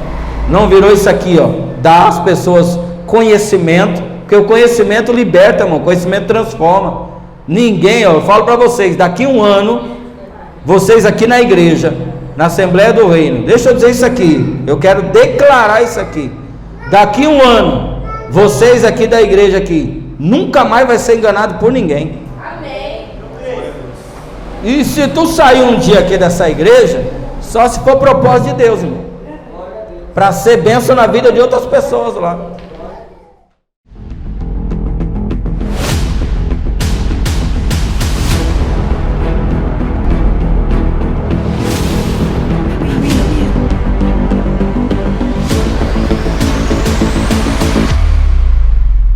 Não virou isso aqui, ó, dar às pessoas conhecimento, porque o conhecimento liberta, irmão, o conhecimento transforma. Ninguém, ó, eu falo para vocês, daqui um ano, vocês aqui na igreja, na Assembleia do Reino, deixa eu dizer isso aqui, eu quero declarar isso aqui: daqui um ano, vocês aqui da igreja aqui, nunca mais vai ser enganado por ninguém. Amém. E se tu sair um dia aqui dessa igreja, só se for propósito de Deus, irmão, para ser bênção na vida de outras pessoas lá.